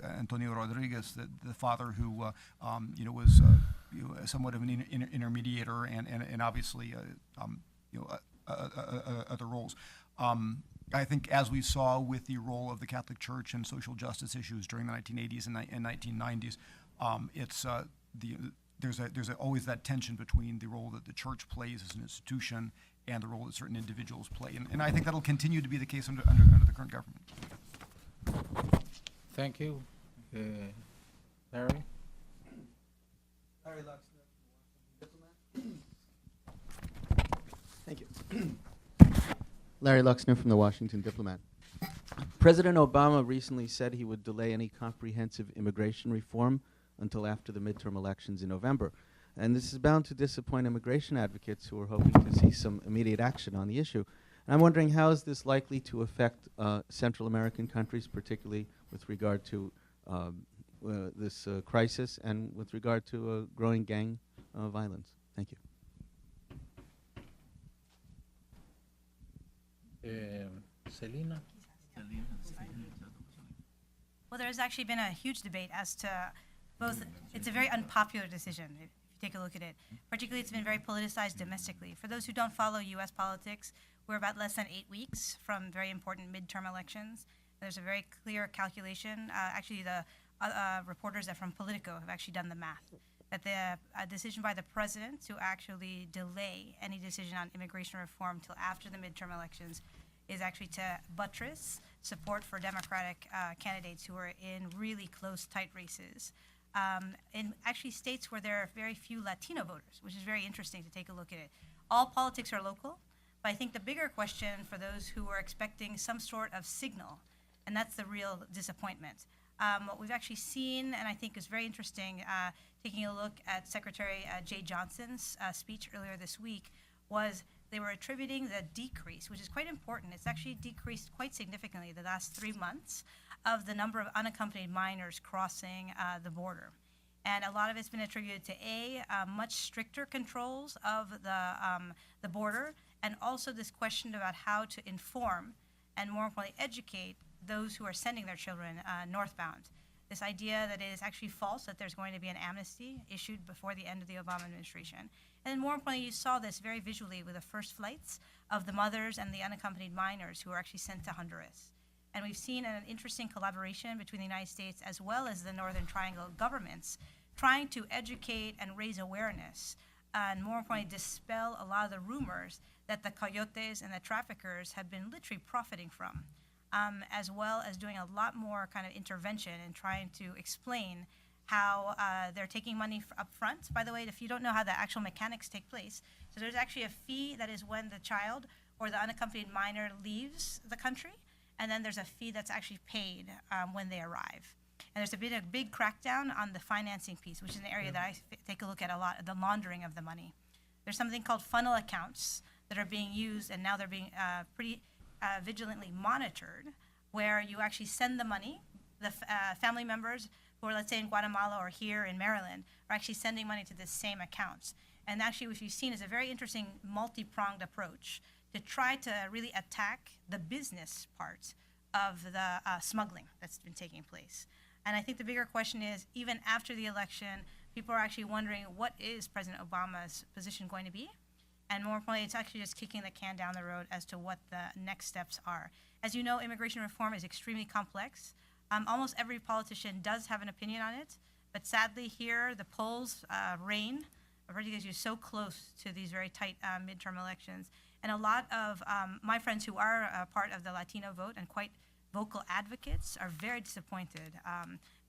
Antonio Rodriguez, the father who was somewhat of an intermediator and obviously other roles. I think, as we saw with the role of the Catholic Church in social justice issues during the 1980s and 1990s, there's always that tension between the role that the Church plays as an institution and the role that certain individuals play, and I think that'll continue to be the case under the current government. Thank you. Larry? Larry Luxner, Diplomat. Thank you. Larry Luxner from the Washington Diplomat. President Obama recently said he would delay any comprehensive immigration reform until after the midterm elections in November. And this is bound to disappoint immigration advocates who are hoping to see some immediate action on the issue. And I'm wondering, how is this likely to affect Central American countries, particularly with regard to this crisis and with regard to growing gang violence? Thank you. Selena? Well, there's actually been a huge debate as to both. It's a very unpopular decision. If you take a look at it. Particularly, it's been very politicized domestically. For those who don't follow U.S. politics, we're about less than 8 weeks from very important midterm elections. There's a very clear calculation. Actually, the reporters that from Politico have actually done the math, that the decision by the president to actually delay any decision on immigration reform till after the midterm elections is actually to buttress support for Democratic candidates who are in really close, tight races. In actually states where there are very few Latino voters, which is very interesting to take a look at it. All politics are local, but I think the bigger question for those who are expecting some sort of signal, and that's the real disappointment. What we've actually seen, and I think is very interesting, taking a look at Secretary Jay Johnson's speech earlier this week, was they were attributing the decrease, which is quite important. It's actually decreased quite significantly the last 3 months of the number of unaccompanied minors crossing the border. And a lot of it's been attributed to much stricter controls of the border, and also this question about how to inform and more importantly educate those who are sending their children northbound. This idea that it is actually false, that there's going to be an amnesty issued before the end of the Obama administration. And then more importantly, you saw this very visually with the first flights of the mothers and the unaccompanied minors who were actually sent to Honduras. And we've seen an interesting collaboration between the United States as well as the Northern Triangle governments trying to educate and raise awareness and more importantly dispel a lot of the rumors that the coyotes and the traffickers have been literally profiting from. As well as doing a lot more kind of intervention and trying to explain how they're taking money up front. By the way, if you don't know how the actual mechanics take place, so there's actually a fee that is when the child or the unaccompanied minor leaves the country, and then there's a fee that's actually paid when they arrive. And there's been a big crackdown on the financing piece, which is an area that I take a look at a lot, the laundering of the money. There's something called funnel accounts that are being used, and now they're being pretty vigilantly monitored, where you actually send the money. The family members who are, let's say, in Guatemala or here in Maryland, are actually sending money to the same accounts. And actually, what you've seen is a very interesting multi-pronged approach to try to really attack the business part of the smuggling that's been taking place. And I think the bigger question is, even after the election, people are actually wondering, what is President Obama's position going to be? And more importantly, it's actually just kicking the can down the road as to what the next steps are. As you know, immigration reform is extremely complex. Almost every politician does have an opinion on it, but sadly here, the polls reign, particularly because you're so close to these very tight midterm elections. And a lot of my friends who are part of the Latino vote and quite vocal advocates are very disappointed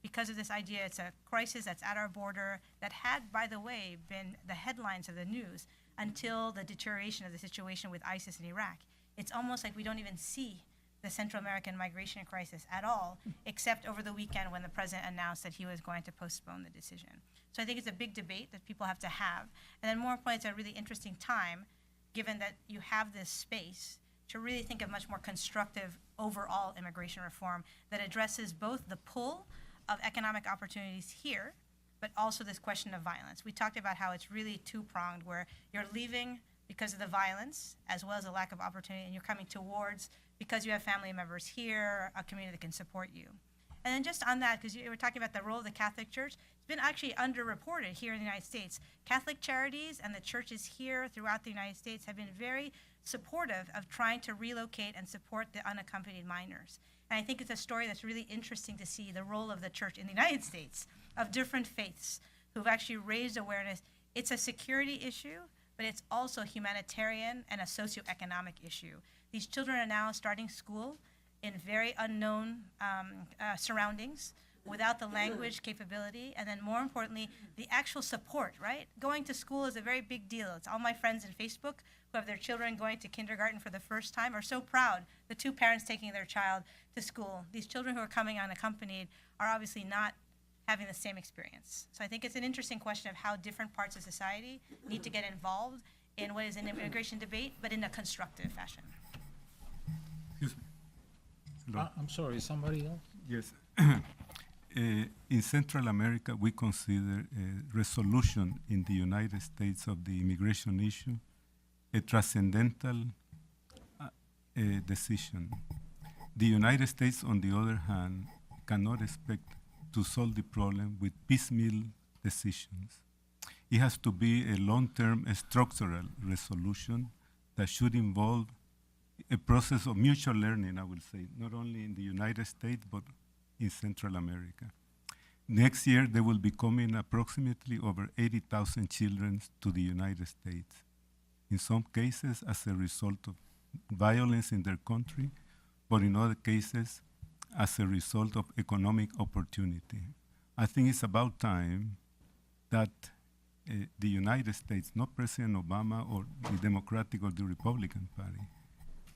because of this idea. It's a crisis that's at our border that had, by the way, been the headlines of the news until the deterioration of the situation with ISIS in Iraq. It's almost like we don't even see the Central American migration crisis at all, except over the weekend when the president announced that he was going to postpone the decision. So I think it's a big debate that people have to have. And then more importantly, it's a really interesting time, given that you have this space to really think of much more constructive overall immigration reform that addresses both the pull of economic opportunities here, but also this question of violence. We talked about how it's really two-pronged, where you're leaving because of the violence, as well as a lack of opportunity, and you're coming towards because you have family members here, a community that can support you. And then just on that, because you were talking about the role of the Catholic Church, it's been actually underreported here in the United States. Catholic charities and the churches here throughout the United States have been very supportive of trying to relocate and support the unaccompanied minors. And I think it's a story that's really interesting to see the role of the church in the United States, of different faiths who've actually raised awareness. It's a security issue, but it's also humanitarian and a socioeconomic issue. These children are now starting school in very unknown surroundings, without the language capability, and then more importantly, the actual support, right? Going to school is a very big deal. It's all my friends in Facebook who have their children going to kindergarten for the first time are so proud, the two parents taking their child to school. These children who are coming unaccompanied are obviously not having the same experience. So I think it's an interesting question of how different parts of society need to get involved in what is an immigration debate, but in a constructive fashion. Excuse me. Hello. I'm sorry, somebody else? Yes. In Central America, we consider a resolution in the United States of the immigration issue a transcendental decision. The United States, on the other hand, cannot expect to solve the problem with piecemeal decisions. It has to be a long-term structural resolution that should involve a process of mutual learning, I will say, not only in the United States, but in Central America. Next year, there will be coming approximately over 80,000 children to the United States, in some cases as a result of violence in their country, but in other cases as a result of economic opportunity. I think it's about time that the United States, not President Obama or the Democratic or the Republican Party,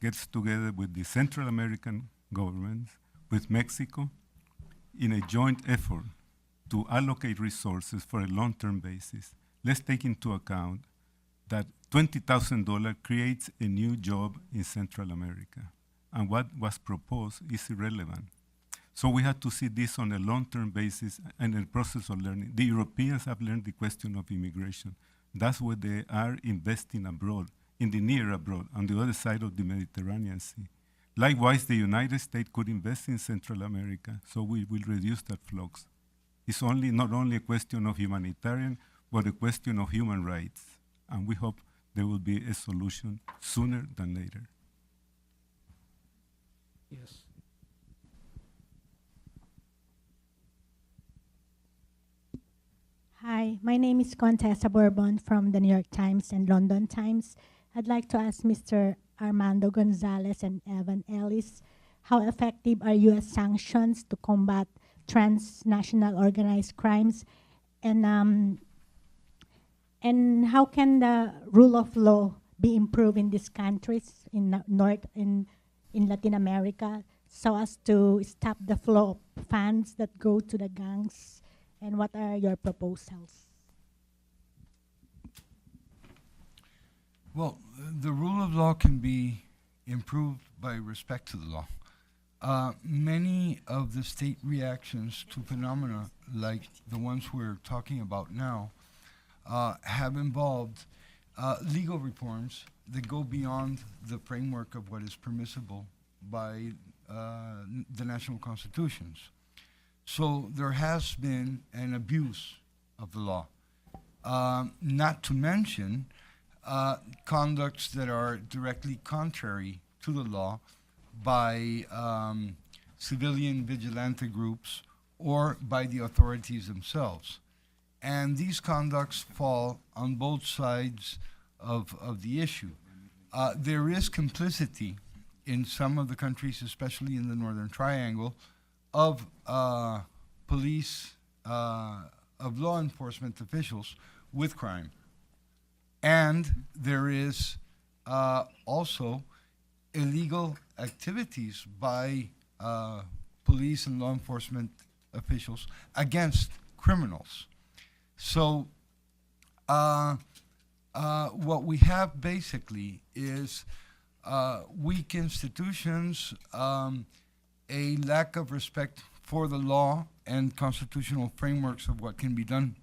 gets together with the Central American governments, with Mexico, in a joint effort to allocate resources for a long-term basis. Let's take into account that $20,000 creates a new job in Central America, and what was proposed is irrelevant. So we have to see this on a long-term basis and a process of learning. The Europeans have learned the question of immigration. That's why they are investing abroad, in the near abroad, on the other side of the Mediterranean Sea. Likewise, the United States could invest in Central America, so we will reduce that flux. It's not only a question of humanitarian, but a question of human rights. And we hope there will be a solution sooner than later. Yes. Hi, my name is Contessa Bourbon from the New York Times and London Times. I'd like to ask Mr. Armando Gonzalez and Evan Ellis, how effective are U.S. sanctions to combat transnational organized crimes, and how can the rule of law be improved in these countries in Latin America so as to stop the flow of funds that go to the gangs, and what are your proposals? Well, the rule of law can be improved by respect to the law. Many of the state reactions to phenomena like the ones we're talking about now have involved legal reforms that go beyond the framework of what is permissible by the national constitutions. So there has been an abuse of the law, not to mention conducts that are directly contrary to the law by civilian vigilante groups or by the authorities themselves. And these conducts fall on both sides of the issue. There is complicity in some of the countries, especially in the Northern Triangle, of police, of law enforcement officials with crime. And there is also illegal activities by police and law enforcement officials against criminals. So what we have basically is weak institutions, a lack of respect for the law and constitutional frameworks of what can be done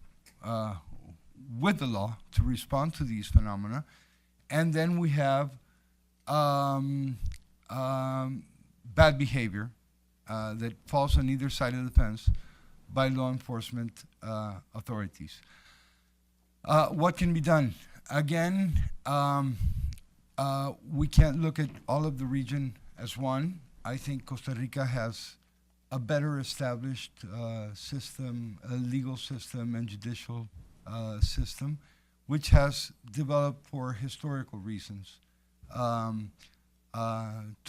with the law to respond to these phenomena. And then we have bad behavior that falls on either side of the fence by law enforcement authorities. What can be done? Again, we can't look at all of the region as one. I think Costa Rica has a better established system, a legal system and judicial system, which has developed for historical reasons to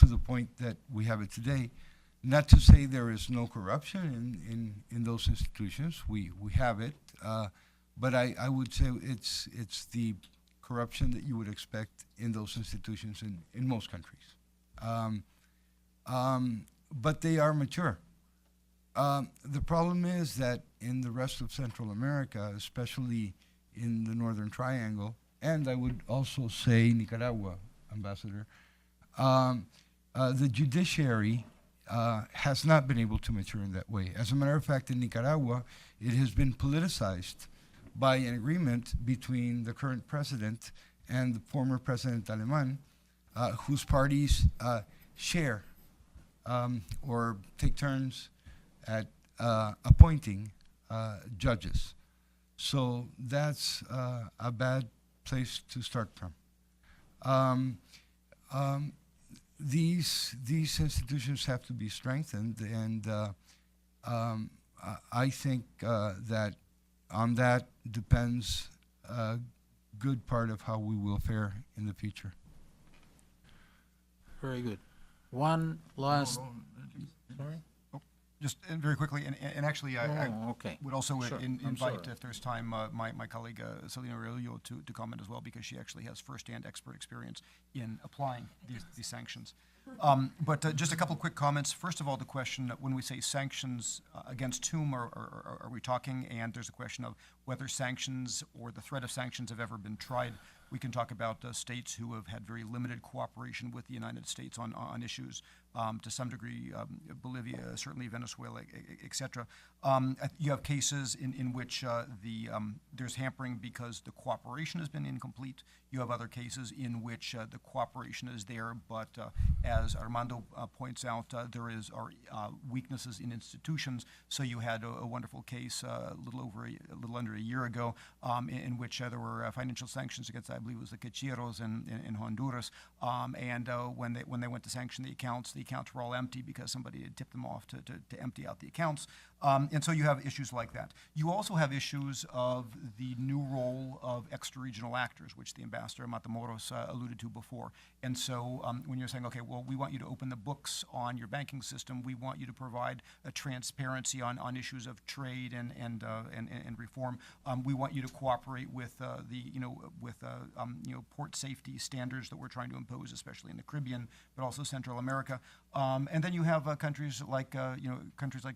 the point that we have it today. Not to say there is no corruption in those institutions. We have it, but I would say it's the corruption that you would expect in those institutions in most countries. But they are mature. The problem is that in the rest of Central America, especially in the Northern Triangle, and I would also say Nicaragua, Ambassador, the judiciary has not been able to mature in that way. As a matter of fact, in Nicaragua, it has been politicized by an agreement between the current president and the former president Alemán, whose parties share or take turns at appointing judges. So that's a bad place to start from. These institutions have to be strengthened, and I think that on that depends a good part of how we will fare in the future. Very good. One last, sorry? Just very quickly, and actually, I Okay. would also Sure. I'm invite, sorry. if there's time, my colleague Selena Aurelio to comment as well, because she actually has firsthand expert experience in applying these sanctions. But just a couple quick comments. First of all, the question, when we say sanctions, against whom are we talking? And there's a question of whether sanctions or the threat of sanctions have ever been tried. We can talk about states who have had very limited cooperation with the United States on issues, to some degree, Bolivia, certainly Venezuela, et cetera. You have cases in which there's hampering because the cooperation has been incomplete. You have other cases in which the cooperation is there, but as Armando points out, there are weaknesses in institutions. So you had a wonderful case a little under a year ago, in which there were financial sanctions against, I believe it was the Quechiros in Honduras, and when they went to sanction the accounts were all empty because somebody had tipped them off to empty out the accounts. And so you have issues like that. You also have issues of the new role of extra-regional actors, which the Ambassador Matamoros alluded to before. And so when you're saying, okay, well, we want you to open the books on your banking system, we want you to provide a transparency on issues of trade and reform. We want you to cooperate with port safety standards that we're trying to impose, especially in the Caribbean, but also Central America. And then you have countries like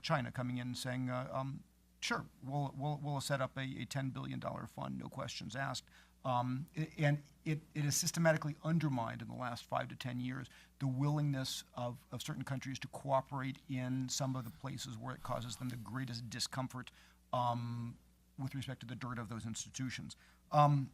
China coming in and saying, sure, we'll set up a $10 billion fund, no questions asked. And it has systematically undermined in the last 5 to 10 years the willingness of certain countries to cooperate in some of the places where it causes them the greatest discomfort with respect to the dirt of those institutions. I'll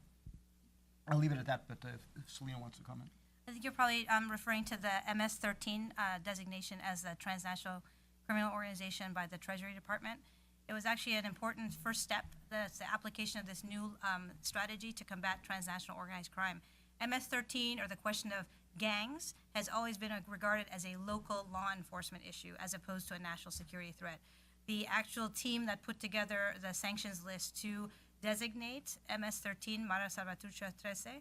leave it at that, but if Selena wants to comment. I think you're probably referring to the MS-13 designation as a transnational criminal organization by the Treasury Department. It was actually an important first step. That's the application of this new strategy to combat transnational organized crime. MS-13, or the question of gangs, has always been regarded as a local law enforcement issue as opposed to a national security threat. The actual team that put together the sanctions list to designate MS-13, Mara Salvatrucha 13,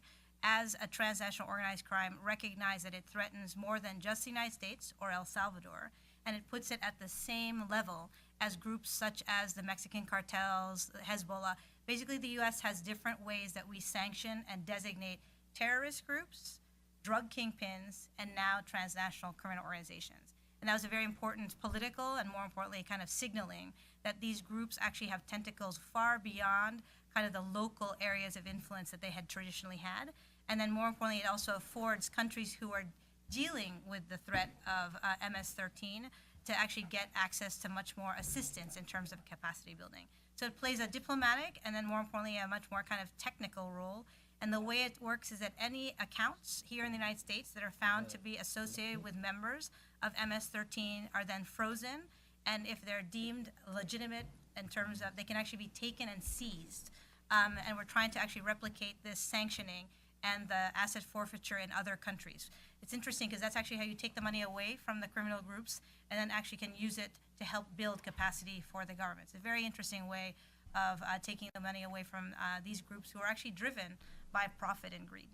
as a transnational organized crime recognized that it threatens more than just the United States or El Salvador, and it puts it at the same level as groups such as the Mexican cartels, Hezbollah. Basically, the U.S. has different ways that we sanction and designate terrorist groups, drug kingpins, and now transnational criminal organizations. And that was a very important political and, more importantly, kind of signaling that these groups actually have tentacles far beyond kind of the local areas of influence that they had traditionally had. And then, more importantly, it also affords countries who are dealing with the threat of MS-13 to actually get access to much more assistance in terms of capacity building. So it plays a diplomatic and then, more importantly, a much more kind of technical role. And the way it works is that any accounts here in the United States that are found to be associated with members of MS-13 are then frozen, and if they're deemed legitimate in terms of, they can actually be taken and seized. And we're trying to actually replicate this sanctioning and the asset forfeiture in other countries. It's interesting because that's actually how you take the money away from the criminal groups and then actually can use it to help build capacity for the government. It's a very interesting way of taking the money away from these groups who are actually driven by profit and greed.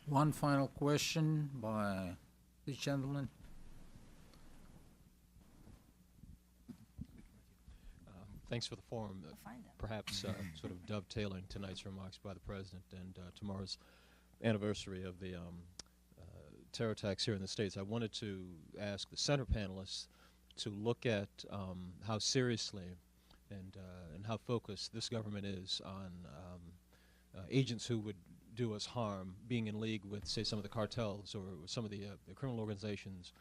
One final question by this gentleman. Thanks for the forum. Find them. Perhaps sort of dovetailing tonight's remarks by the President and tomorrow's anniversary of the terror attacks here in the States, I wanted to ask the center panelists to look at how seriously and how focused this government is on agents who would do us harm, being in league with, say, some of the cartels or some of the criminal organizations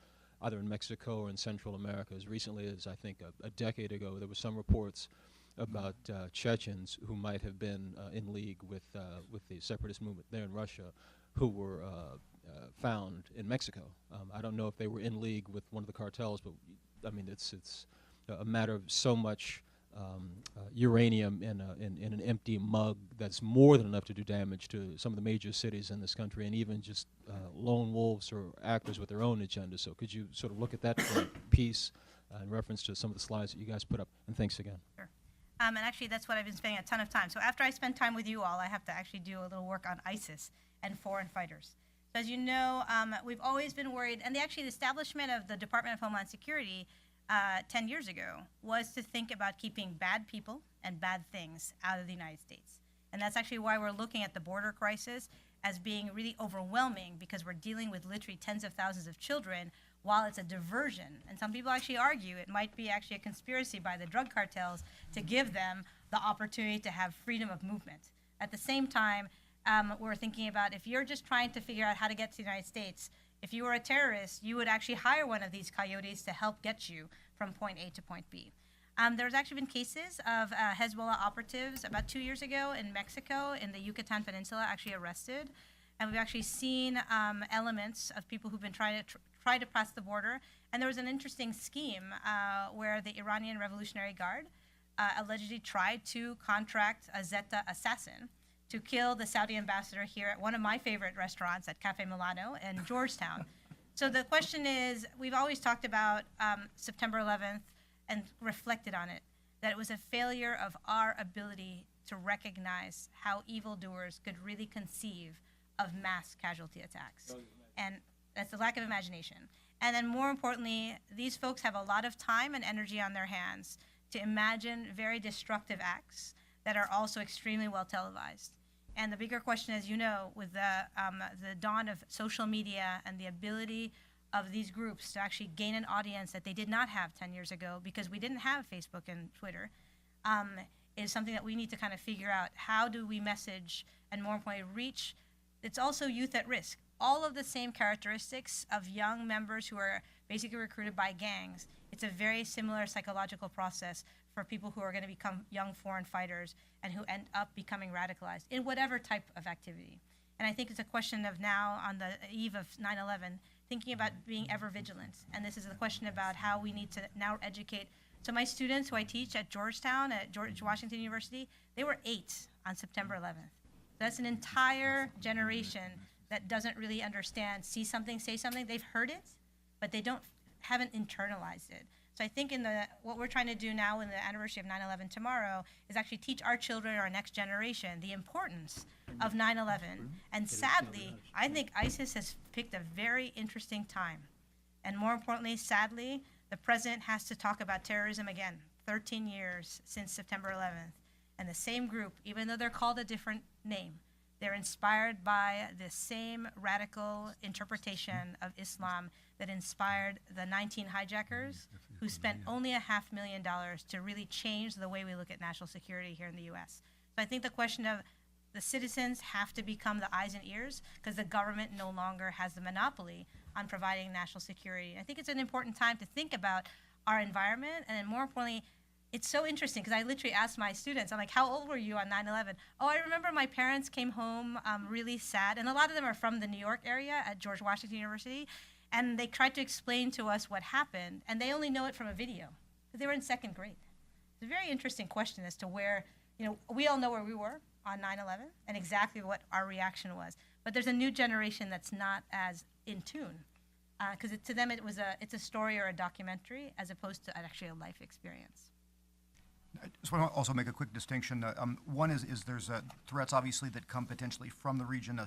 either in Mexico or in Central America. As recently as, I think, a decade ago, there were some reports about Chechens who might have been in league with the separatist movement there in Russia, who were found in Mexico. I don't know if they were in league with one of the cartels, but I mean, it's a matter of so much uranium in an empty mug that's more than enough to do damage to some of the major cities in this country, and even just lone wolves or actors with their own agenda. So could you sort of look at that piece in reference to some of the slides that you guys put up? And thanks again. Sure. And actually, that's what I've been spending a ton of time. So after I spend time with you all, I have to actually do a little work on ISIS and foreign fighters. So as you know, we've always been worried, and the establishment of the Department of Homeland Security 10 years ago was to think about keeping bad people and bad things out of the United States. And that's actually why we're looking at the border crisis as being really overwhelming, because we're dealing with literally tens of thousands of children while it's a diversion. And some people actually argue it might be actually a conspiracy by the drug cartels to give them the opportunity to have freedom of movement. At the same time, we're thinking about if you're just trying to figure out how to get to the United States, if you were a terrorist, you would actually hire one of these coyotes to help get you from point A to point B. There's actually been cases of Hezbollah operatives about 2 years ago in Mexico, in the Yucatan Peninsula, actually arrested. And we've actually seen elements of people who've been trying to cross the border. And there was an interesting scheme where the Iranian Revolutionary Guard allegedly tried to contract a Zeta assassin to kill the Saudi ambassador here at one of my favorite restaurants at Cafe Milano in Georgetown. So the question is, we've always talked about September 11th and reflected on it, that it was a failure of our ability to recognize how evildoers could really conceive of mass casualty attacks. And that's the lack of imagination. And then more importantly, these folks have a lot of time and energy on their hands to imagine very destructive acts that are also extremely well televised. And the bigger question, as you know, with the dawn of social media and the ability of these groups to actually gain an audience that they did not have 10 years ago because we didn't have Facebook and Twitter, is something that we need to kind of figure out. How do we message and, more importantly, reach? It's also youth at risk. All of the same characteristics of young members who are basically recruited by gangs. It's a very similar psychological process for people who are going to become young foreign fighters and who end up becoming radicalized in whatever type of activity. And I think it's a question of now, on the eve of 9/11, thinking about being ever vigilant. And this is the question about how we need to now educate. So my students who I teach at Georgetown, at George Washington University, they were 8 on September 11th. That's an entire generation that doesn't really understand, see something, say something. They've heard it, but they haven't internalized it. So I think what we're trying to do now in the anniversary of 9/11 tomorrow is actually teach our children, our next generation, the importance of 9/11. And sadly, I think ISIS has picked a very interesting time. And more importantly, sadly, the president has to talk about terrorism again, 13 years since September 11th. And the same group, even though they're called a different name, they're inspired by the same radical interpretation of Islam that inspired the 19 hijackers who spent only $500,000 to really change the way we look at national security here in the U.S. So I think the question of the citizens have to become the eyes and ears, because the government no longer has the monopoly on providing national security. I think it's an important time to think about our environment, and then more importantly, it's so interesting because I literally asked my students, I'm like, how old were you on 9/11? Oh, I remember my parents came home really sad, and a lot of them are from the New York area at George Washington University, and they tried to explain to us what happened, and they only know it from a video because they were in 2nd grade. It's a very interesting question as to where, we all know where we were on 9/11 and exactly what our reaction was, but there's a new generation that's not as in tune because to them it's a story or a documentary as opposed to actually a life experience. I just want to also make a quick distinction. One is there's threats, obviously, that come potentially from the region.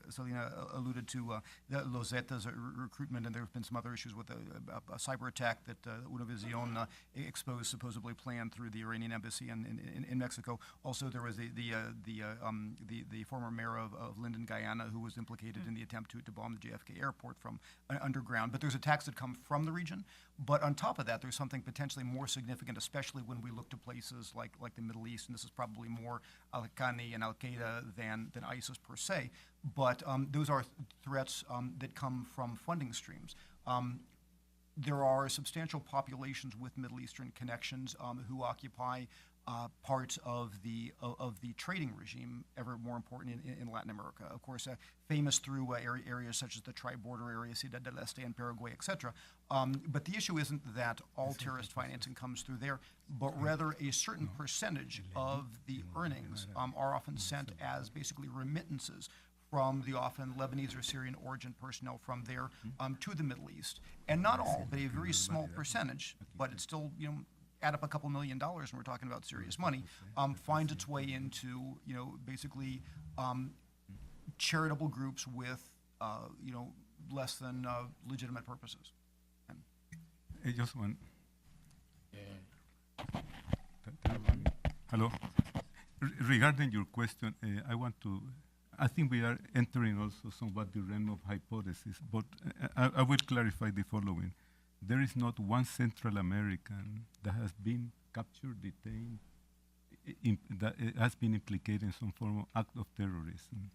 Selena alluded to the Los Zetas recruitment, and there have been some other issues with a cyber attack that Univision exposed, supposedly planned through the Iranian embassy in Mexico. Also, there was the former mayor of Linden, Guyana, who was implicated in the attempt to bomb the JFK airport from underground. But there's attacks that come from the region. But on top of that, there's something potentially more significant, especially when we look to places like the Middle East, and this is probably more Al-Qaeda and Al-Qaeda than ISIS per se, but those are threats that come from funding streams. There are substantial populations with Middle Eastern connections who occupy parts of the trading regime ever more important in Latin America. Of course, famous through areas such as the tri-border area, Ciudad del Este and Paraguay, etc. But the issue isn't that all terrorist financing comes through there, but rather a certain percentage of the earnings are often sent as basically remittances from the often Lebanese or Syrian origin personnel from there to the Middle East. And not all, but a very small percentage, but it's still, add up a couple $1 million, and we're talking about serious money, finds its way into, basically charitable groups with, less than legitimate purposes. Just one. Hello. Regarding your question, I think we are entering also somewhat the realm of hypothesis, but I will clarify the following. There is not one Central American that has been captured, detained, that has been implicated in some form of act of terrorism.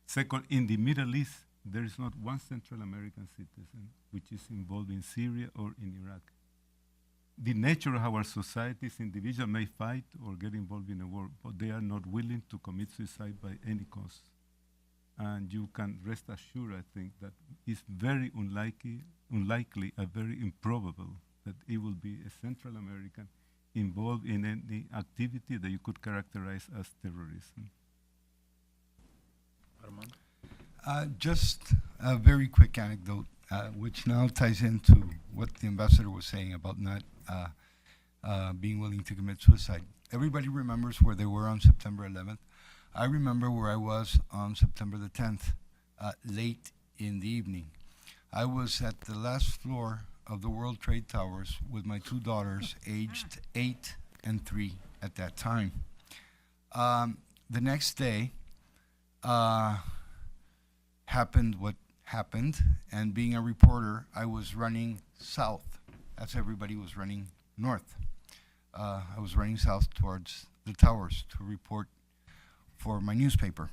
Second, in the Middle East, there is not one Central American citizen which is involved in Syria or in Iraq. The nature of our societies, individuals may fight or get involved in a war, but they are not willing to commit suicide by any cost. And you can rest assured, I think, that it's very unlikely and very improbable that it will be a Central American involved in any activity that you could characterize as terrorism. Just a very quick anecdote, which now ties into what the ambassador was saying about not being willing to commit suicide. Everybody remembers where they were on September 11th. I remember where I was on September the 10th, late in the evening. I was at the last floor of the World Trade Towers with my two daughters, aged 8 and 3 at that time. The next day, happened what happened, and being a reporter, I was running south as everybody was running north. I was running south towards the towers to report for my newspaper.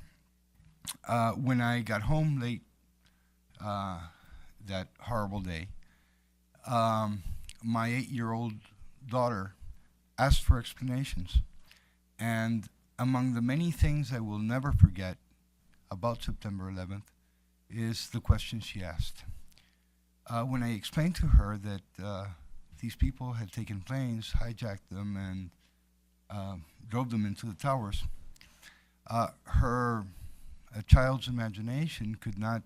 When I got home late that horrible day, my 8-year-old daughter asked for explanations. And among the many things I will never forget about September 11th is the question she asked. When I explained to her that these people had taken planes, hijacked them, and drove them into the towers, her child's imagination could not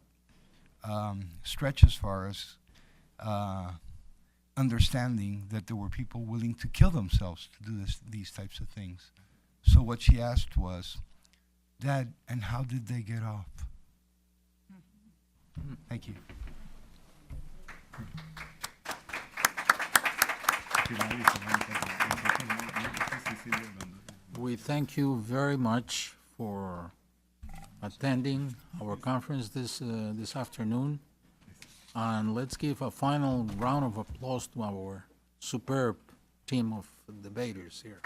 stretch as far as understanding that there were people willing to kill themselves to do these types of things. So what she asked was, "Dad, and how did they get off?" Thank you. We thank you very much for attending our conference this afternoon. And let's give a final round of applause to our superb team of debaters here.